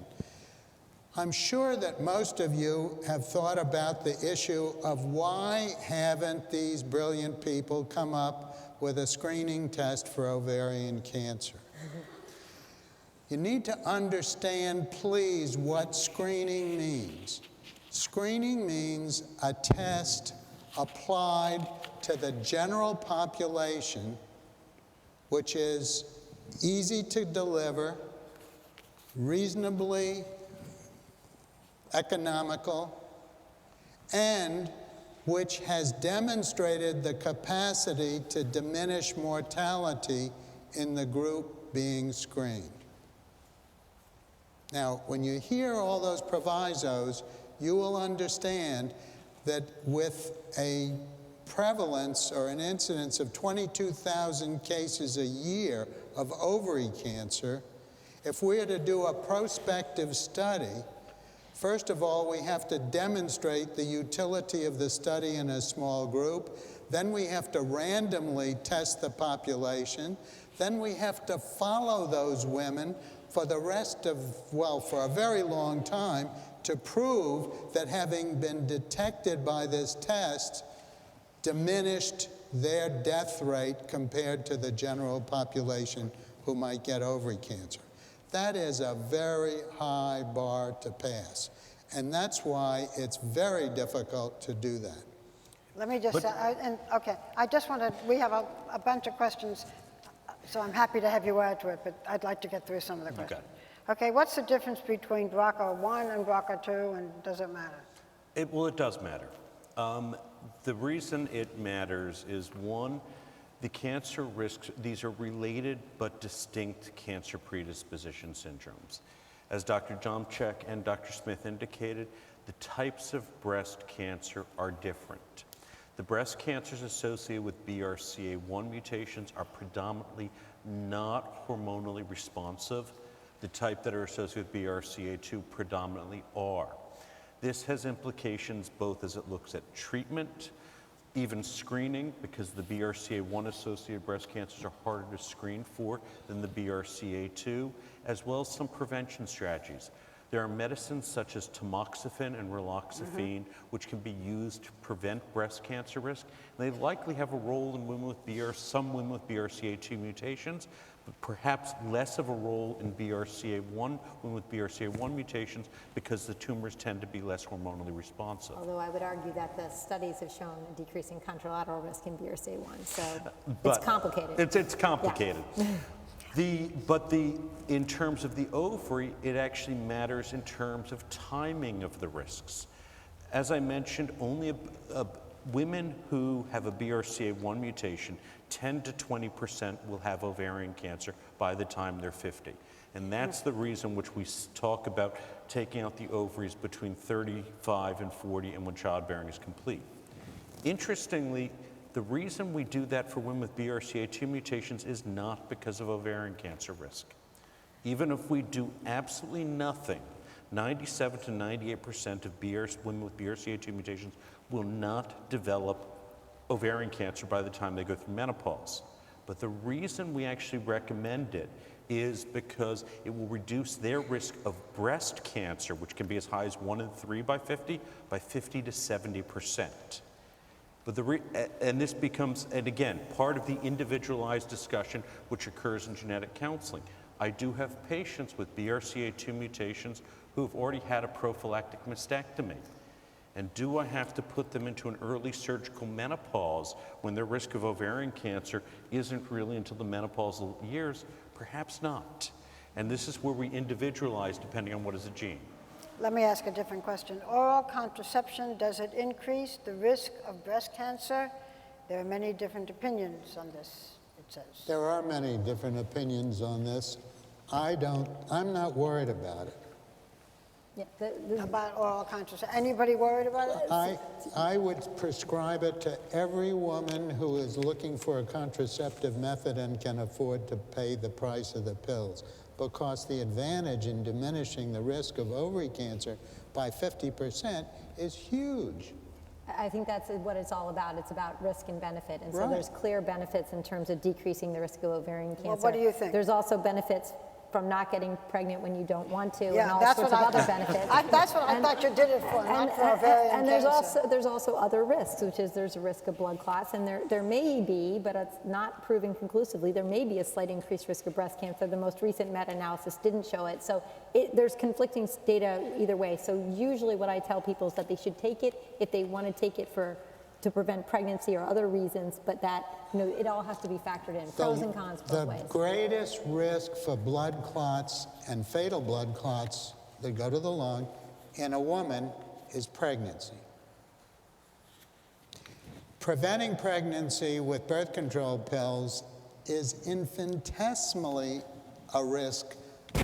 I'm sure that most of you have thought about the issue of why haven't these brilliant people come up with a screening test for ovarian cancer? You need to understand, please, what screening means. Screening means a test applied to the general population, which is easy to deliver, reasonably economical, and which has demonstrated the capacity to diminish mortality in the group being screened. Now, when you hear all those provisos, you will understand that with a prevalence or an incidence of 22,000 cases a year of ovary cancer, if we are to do a prospective study, first of all, we have to demonstrate the utility of the study in a small group. Then we have to randomly test the population. Then we have to follow those women for the rest of, well, for a very long time to prove that having been detected by this test diminished their death rate compared to the general population who might get ovary cancer. That is a very high bar to pass. And that's why it's very difficult to do that. Let me just, okay, I just want to, we have a bunch of questions, so I'm happy to have you add to it, but I'd like to get through some of the questions. Okay, what's the difference between BRCA1 and BRCA2, and does it matter? Well, it does matter. The reason it matters is, one, the cancer risks, these are related but distinct cancer predisposition syndromes. As Dr. Jomchek and Dr. Smith indicated, the types of breast cancer are different. The breast cancers associated with BRCA1 mutations are predominantly not hormonally responsive. The type that are associated with BRCA2 predominantly are. This has implications both as it looks at treatment, even screening, because the BRCA1 associated breast cancers are harder to screen for than the BRCA2, as well as some prevention strategies. There are medicines such as tamoxifen and raloxifene, which can be used to prevent breast cancer risk. And they likely have a role in women with some women with BRCA2 mutations, but perhaps less of a role in BRCA1, women with BRCA1 mutations, because the tumors tend to be less hormonally responsive. Although I would argue that the studies have shown a decrease in contralateral risk in BRCA1, so it's complicated. It's complicated. Yeah. In terms of the ovary, it actually matters in terms of timing of the risks. As I mentioned, only women who have a BRCA1 mutation, 10 to 20% will have ovarian cancer by the time they're 50. And that's the reason which we talk about taking out the ovaries between 35 and 40 and when childbearing is complete. Interestingly, the reason we do that for women with BRCA2 mutations is not because of ovarian cancer risk. Even if we do absolutely nothing, 97 to 98% of women with BRCA2 mutations will not develop ovarian cancer by the time they go through menopause. But the reason we actually recommend it is because it will reduce their risk of breast cancer, which can be as high as 1 in 3 by 50 to 70%. But and this becomes, and again, part of the individualized discussion which occurs in genetic counseling. I do have patients with BRCA2 mutations who have already had a prophylactic mastectomy. And do I have to put them into an early surgical menopause when their risk of ovarian cancer isn't really until the menopausal years? Perhaps not. And this is where we individualize depending on what is a gene. Let me ask a different question. Oral contraception, does it increase the risk of breast cancer? There are many different opinions on this, it says. There are many different opinions on this. I'm not worried about it. Yeah, about oral contraception. Anybody worried about it? I would prescribe it to every woman who is looking for a contraceptive method and can afford to pay the price of the pills, because the advantage in diminishing the risk of ovary cancer by 50% is huge. I think that's what it's all about. It's about risk and benefit. And so there's clear benefits in terms of decreasing the risk of ovarian cancer. Well, what do you think? There's also benefits from not getting pregnant when you don't want to, yeah, and all sorts of other benefits. That's what I thought you did it for, not for ovarian and cancer. there's also other risks, which is there's a risk of blood clots, and there may be, but it's not proven conclusively, there may be a slight increased risk of breast cancer. The most recent meta-analysis didn't show it, so there's conflicting data either way. So usually what I tell people is that they should take it if they want to take it to prevent pregnancy or other reasons, but that, it all has to be factored in, pros and cons both ways. The greatest risk for blood clots and fatal blood clots that go to the lung in a woman is pregnancy. preventing pregnancy with birth control pills is infinitesimally a risk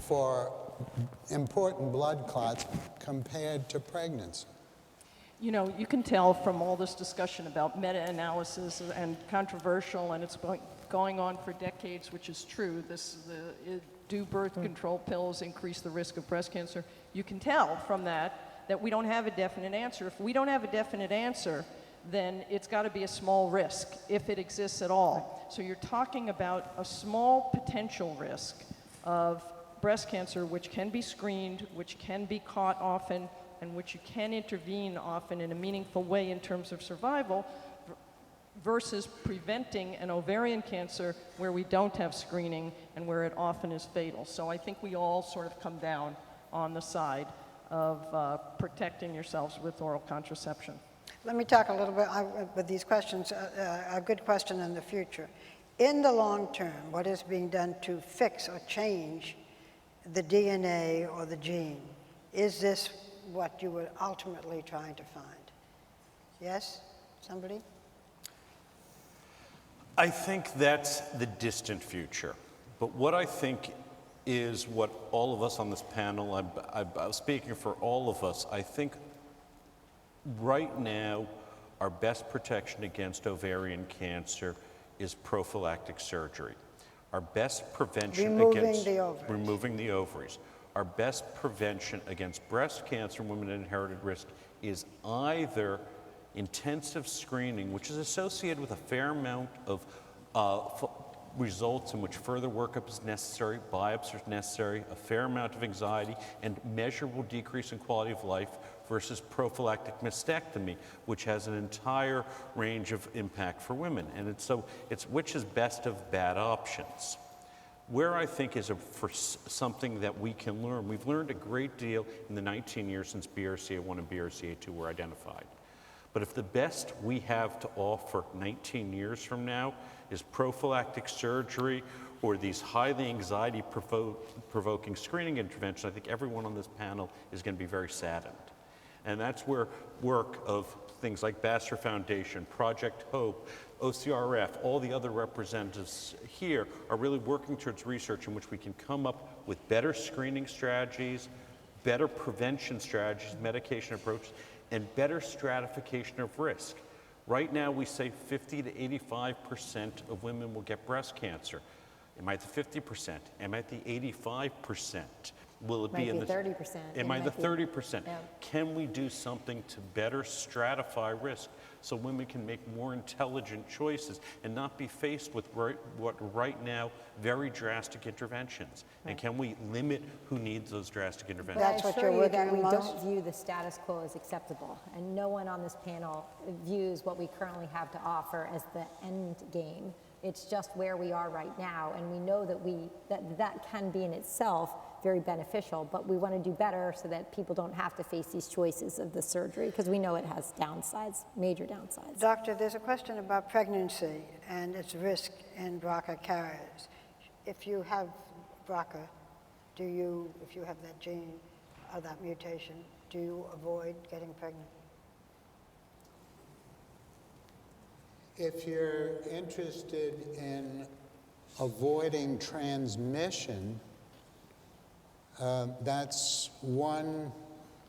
for important blood clots compared to pregnancy. You know, you can tell from all this discussion about meta-analysis and controversial, and it's going on for decades, which is true. Do birth control pills increase the risk of breast cancer? You can tell from that we don't have a definite answer. If we don't have a definite answer, then it's got to be a small risk, if it exists at all. So you're talking about a small potential risk of breast cancer, which can be screened, which can be caught often, and which you can intervene often in a meaningful way in terms of survival, versus preventing an ovarian cancer where we don't have screening and where it often is fatal. So I think we all sort of come down on the side of protecting yourselves with oral contraception. Let me talk a little bit with these questions, a good question in the future. In the long term, what is being done to fix or change the DNA or the gene? Is this what you were ultimately trying to find? Yes? Somebody? I think that's the distant future. But what I think is what all of us on this panel, I'm speaking for all of us, I think right now our best protection against ovarian cancer is prophylactic surgery. Our best prevention against removing the ovaries. Our best prevention against breast cancer in women at inherited risk is either intensive screening, which is associated with a fair amount of results in which further workup is necessary, biopsy is necessary, a fair amount of anxiety, and measurable decrease in quality of life, versus prophylactic mastectomy, which has an entire range of impact for women. And it's which is best of bad options. Where I think is for something that we can learn, we've learned a great deal in the 19 years since BRCA1 and BRCA2 were identified. But if the best we have to offer 19 years from now is prophylactic surgery or these highly anxiety-provoking screening interventions, I think everyone on this panel is going to be very saddened. And that's where work of things like Bassler Foundation, Project Hope, OCRF, all the other representatives here are really working towards research in which we can come up with better screening strategies, better prevention strategies, medication approaches, and better stratification of risk. Right now, we say 50 to 85% of women will get breast cancer. Am I at the 50%? Am I at the 85%? Will it be in the 30%? Am I the 30%? Yeah. Can we do something to better stratify risk so women can make more intelligent choices and not be faced with what right now very drastic interventions? Right. And can we limit who needs those drastic interventions? That's what I you're assure you working that we on don't most? view the status quo as acceptable, and no one on this panel views what we currently have to offer as the end game. It's just where we are right now, and we know that can be in itself very beneficial, but we want to do better so that people don't have to face these choices of the surgery, because we know it has downsides, major downsides. Doctor, there's a question about pregnancy and its risk in BRCA carriers. If you have BRCA, if you have that gene or that mutation, do you avoid getting pregnant? If you're interested in avoiding transmission, that's one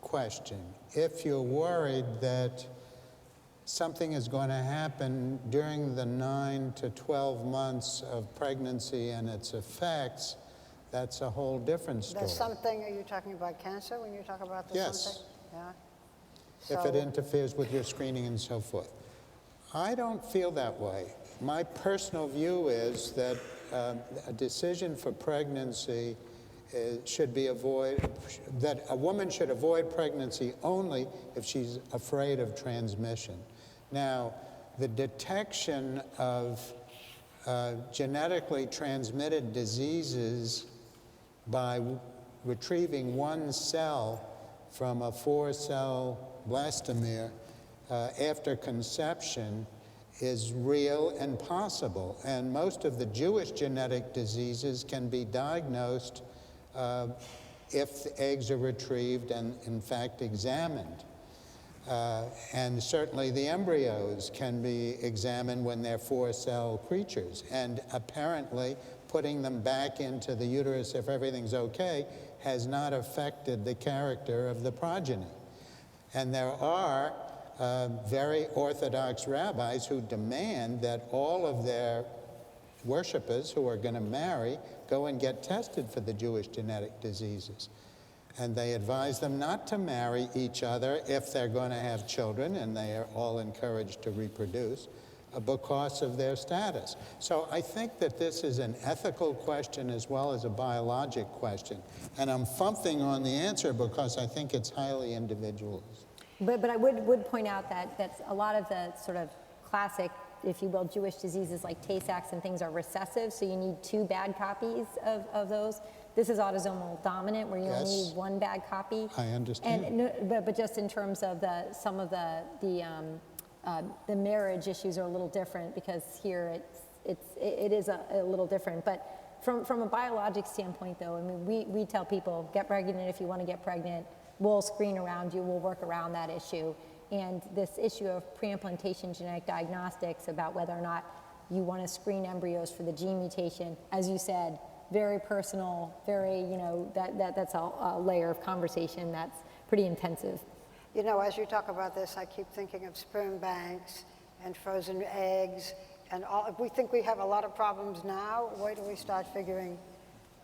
question. If you're worried that something is going to happen during the 9 to 12 months of pregnancy and its effects, that's a whole different story. There's something, are you talking about cancer when you talk about the Yes. something? Yeah. If it interferes with your screening and so forth. I don't feel that way. My personal view is that a decision for pregnancy should be that a woman should avoid pregnancy only if she's afraid of transmission. Now, the detection of genetically transmitted diseases by retrieving one cell from a 4-cell blastomere after conception is real and possible. And most of the Jewish genetic diseases can be diagnosed if the eggs are retrieved and, in fact, examined. And certainly the embryos can be examined when they're 4-cell creatures. And apparently putting them back into the uterus, if everything's okay, has not affected the character of the progeny. And there are very orthodox rabbis who demand that all of their worshipers who are going to marry go and get tested for the Jewish genetic diseases. And they advise them not to marry each other if they're going to have children, and they are all encouraged to reproduce because of their status. So I think that this is an ethical question as well as a biologic question. And I'm thumping on the answer because I think it's highly individualist. But I would point out that a lot of the sort of classic, if you will, Jewish diseases like Tay-Sachs and things are recessive, so you need 2 bad copies of those. This is autosomal dominant, where you only need 1 bad copy. I understand. And but just in terms of some of the marriage issues are a little different, because here it is a little different. But from a biologic standpoint, though, I mean, we tell people, get pregnant if you want to get pregnant. We'll screen around you. We'll work around that issue. And this issue of pre-implantation genetic diagnostics about whether or not you want to screen embryos for the gene mutation, as you said, very personal, very, that's a layer of conversation that's pretty intensive. You know, as you talk about this, I keep thinking of sperm banks and frozen eggs, and all. If we think we have a lot of problems now, wait till we start figuring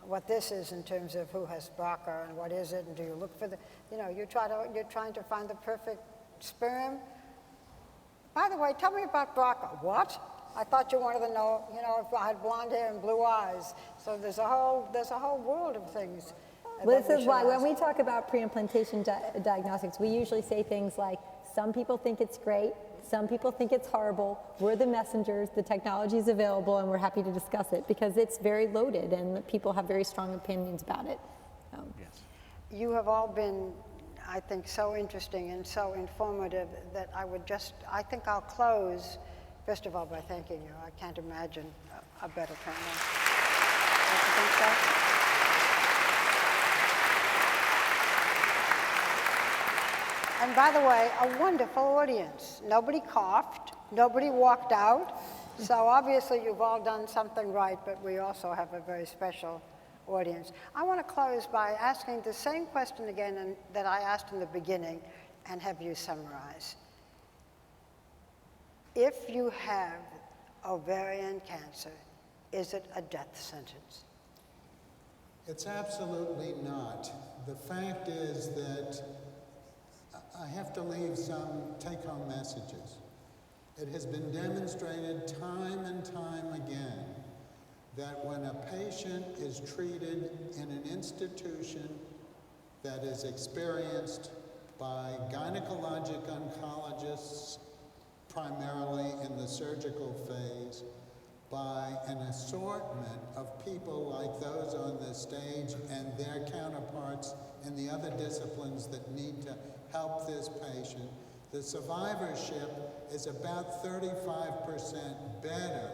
what this is in terms of who has BRCA and what is it, and do you look for the, you're trying to find the perfect sperm. By the way, tell me about BRCA. What? I thought you wanted to know, if I had blonde hair and blue eyes. So there's a whole world of things. Well, this is why when we talk about pre-implantation diagnostics, we usually say things like, some people think it's great, some people think it's horrible. We're the messengers, the technology is available, and we're happy to discuss it because it's very loaded and people have very strong opinions about it. Yes. You have all been, I think, so interesting and so informative that I think I'll close, first of all, by thanking you. I can't imagine a better panel. Don't you think so? And by the way, a wonderful audience. Nobody coughed, nobody walked out. So obviously you've all done something right, but we also have a very special audience. I want to close by asking the same question again that I asked in the beginning, and have you summarize. If you have ovarian cancer, is it a death sentence? It's absolutely not. The fact is that I have to leave some take-home messages. It has been demonstrated time and time again that when a patient is treated in an institution that is experienced by gynecologic oncologists, primarily in the surgical phase, by an assortment of people like those on this stage and their counterparts in the other disciplines that need to help this patient, the survivorship is about 35% better,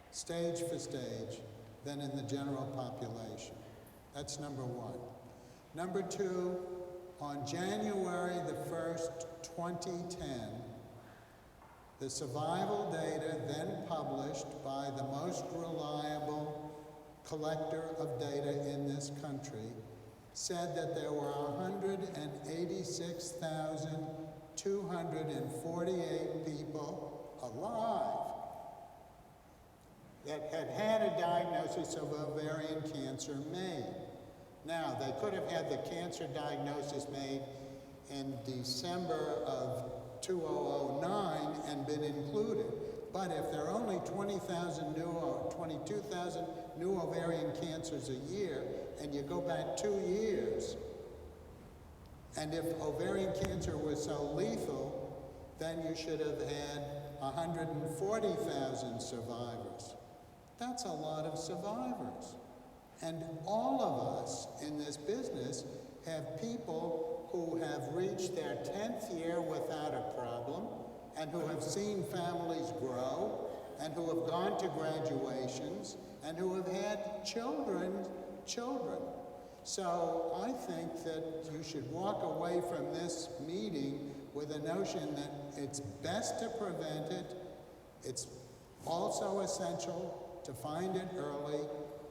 stage for stage, than in the general population. That's number one. Number two, on January the 1st, 2010, the survival data then published by the most reliable collector of data in this country said that there were 186,248 people alive that had had a diagnosis of ovarian cancer made. Now, they could have had the cancer diagnosis made in December of 2009 and been included. But if there are only 20,000 new or 22,000 new ovarian cancers a year, and you go back 2 years, and if ovarian cancer was so lethal, then you should have had 140,000 survivors. That's a lot of survivors. And all of us in this business have people who have reached their 10th year without a problem, and who have seen families grow, and who have gone to graduations, and who have had children. So I think that you should walk away from this meeting with a notion that it's best to prevent it, it's also essential to find it early,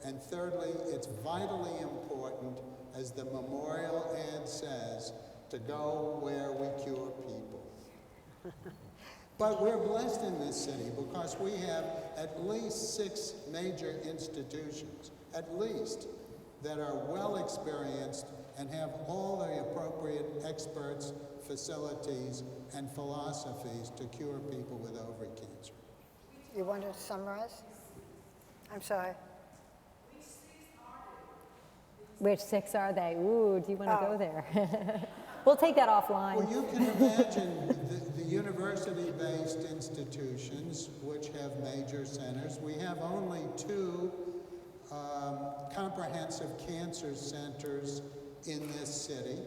and thirdly, it's vitally important, as the memorial ad says, to go where we cure people. But we're blessed in this city because we have at least 6 major institutions, at least, that are well experienced and have all the appropriate experts, facilities, and philosophies to cure people with ovary cancer. You want to summarize? I'm sorry. Which 6 are they? Ooh, do you want to go Oh. there? We'll take that offline. Well, you can imagine the university-based institutions, which have major centers. We have only 2 comprehensive cancer centers in this city.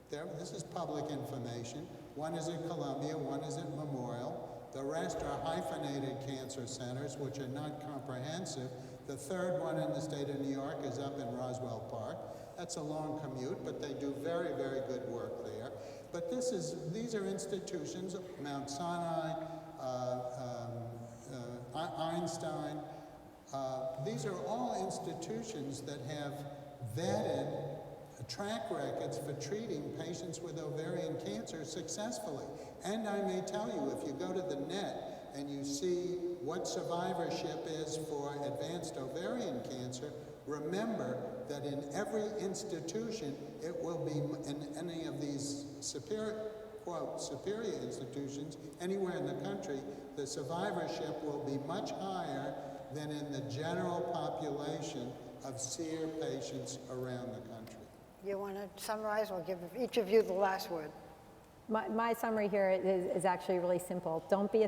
This is public information. One is at Columbia, one is at Memorial. The rest are hyphenated cancer centers, which are not comprehensive. The third one in the state of New York is up in Roswell Park. That's a long commute, but they do very, very good work there. But these are institutions, Mount Sinai, Einstein. These are all institutions that have vetted track records for treating patients with ovarian cancer successfully. And I may tell you, if you go to the net and you see what survivorship is for advanced ovarian cancer, remember that in every institution, it will be, in any of these quote, superior institutions, anywhere in the country, the survivorship will be much higher than in the general population of SEER patients around the country. You want to summarize? We'll give each of you the last word. My summary here is actually really simple. Don't be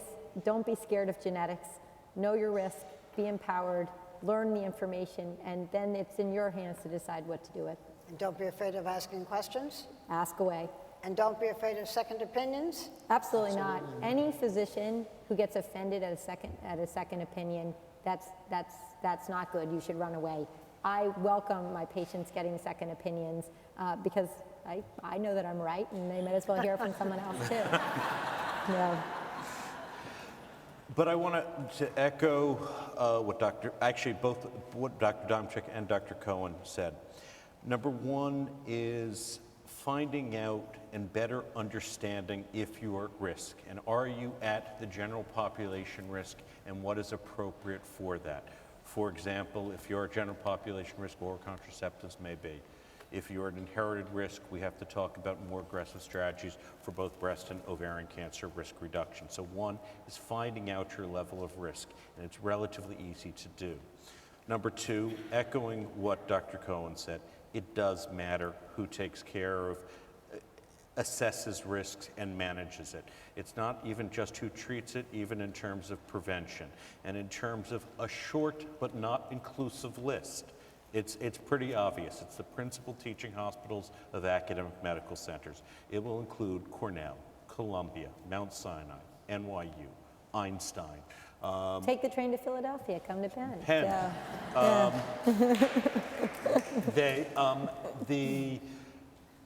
scared of genetics. Know your risk, be empowered, learn the information, and then it's in your hands to decide what to do with. And don't be afraid of asking questions. Ask away. And don't be afraid of second opinions. Absolutely not. Any physician who gets offended at a second opinion, that's not good. You should run away. I welcome my patients getting second opinions because I know that I'm right, and they might as well hear it from someone else too. No. But I want to echo what what Dr. Domchik and Dr. Cohen said. Number one is finding out and better understanding if you are at risk, and are you at the general population risk, and what is appropriate for that. For example, if you're at general population risk, oral contraceptives may be. If you're at inherited risk, we have to talk about more aggressive strategies for both breast and ovarian cancer risk reduction. So one is finding out your level of risk, and it's relatively easy to do. Number two, echoing what Dr. Cohen said, it does matter who takes care of, assesses risks, and manages it. It's not even just who treats it, even in terms of prevention. And in terms of a short but not inclusive list, it's pretty obvious. It's the principal teaching hospitals of academic medical centers. It will include Cornell, Columbia, Mount Sinai, NYU, Einstein. Take the train to Philadelphia, come to Penn. Penn.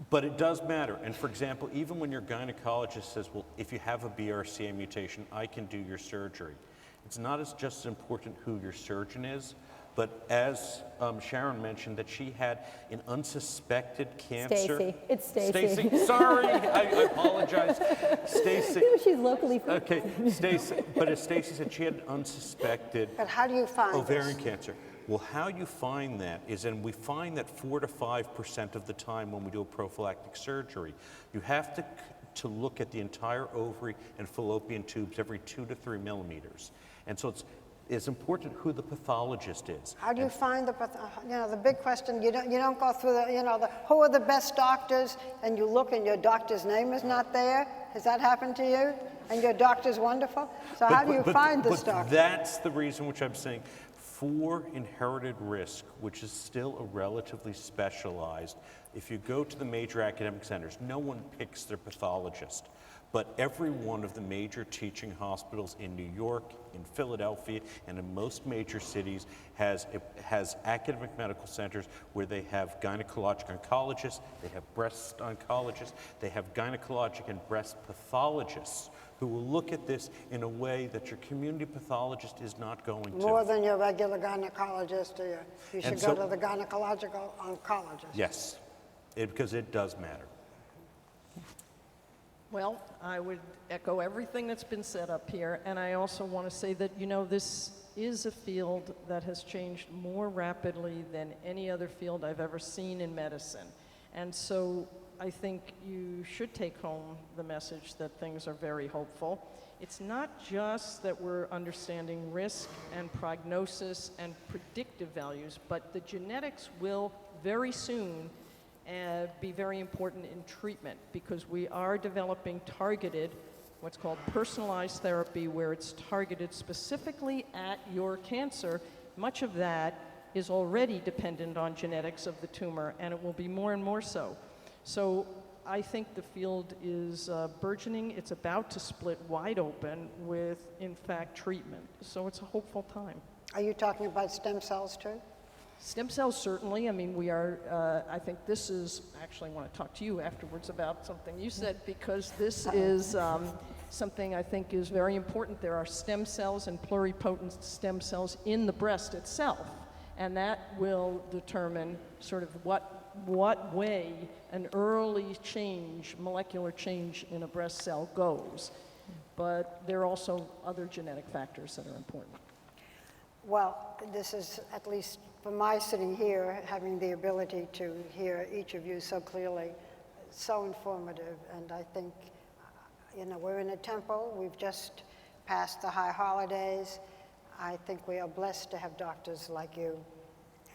But it does matter. And for example, even when your gynecologist says, well, if you have a BRCA mutation, I can do your surgery. It's not just as important who your surgeon is, but as Sharon mentioned, that she had an unsuspected cancer. Stacy. It's Stacy. Stacy, sorry, I apologize. Stacy. She's locally from. Okay, Stacy, but as Stacy said, she had an unsuspected But how do you find ovarian this? cancer. Well, how you find that is, and we find that 4 to 5% of the time when we do a prophylactic surgery, you have to look at the entire ovary and fallopian tubes every 2 to 3 millimeters. And so it's important who the pathologist is. How do you find the big question, you don't go through who are the best doctors, and you look and your doctor's name is not there? Has that happened to you? And your doctor's wonderful? So how do you find this doctor? That's the reason which I'm saying. For inherited risk, which is still a relatively specialized, if you go to the major academic centers, no one picks their pathologist. but every one of the major teaching hospitals in New York, in Philadelphia, and in most major cities has academic medical centers where they have gynecologic oncologists, they have breast oncologists, they have gynecologic and breast pathologists who will look at this in a way that your community pathologist is not going to. More than your regular gynecologist, you should go to the gynecological oncologist. Yes, because it does matter. Well, I would echo everything that's been said up here, and I also want to say that, you know, this is a field that has changed more rapidly than any other field I've ever seen in medicine. And so I think you should take home the message that things are very hopeful. It's not just that we're understanding risk and prognosis and predictive values, but the genetics will very soon be very important in treatment, because we are developing targeted, what's called personalized therapy, where it's targeted specifically at your cancer. Much of that is already dependent on genetics of the tumor, and it will be more and more so. So I think the field is burgeoning. It's about to split wide open with, in fact, treatment. So it's a hopeful time. Are you talking about stem cells too? Stem cells, certainly. I mean, we are, I think this is, actually I want to talk to you afterwards about something you said, because this is something I think is very important. There are stem cells and pluripotent stem cells in the breast itself, and that will determine sort of what way an early change, molecular change in a breast cell goes. But there are also other genetic factors that are important. Well, this is, at least for my sitting here, having the ability to hear each of you so clearly, so informative. And I think, you know, we're in a temple. We've just passed the high holidays. I think we are blessed to have doctors like you.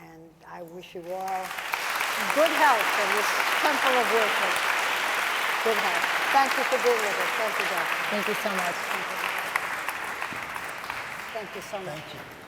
And I wish you all good health in this temple of worship. Good health. Thank you for being with us. Thank you, Doctor. Thank you so much. Thank you so much. Thank you.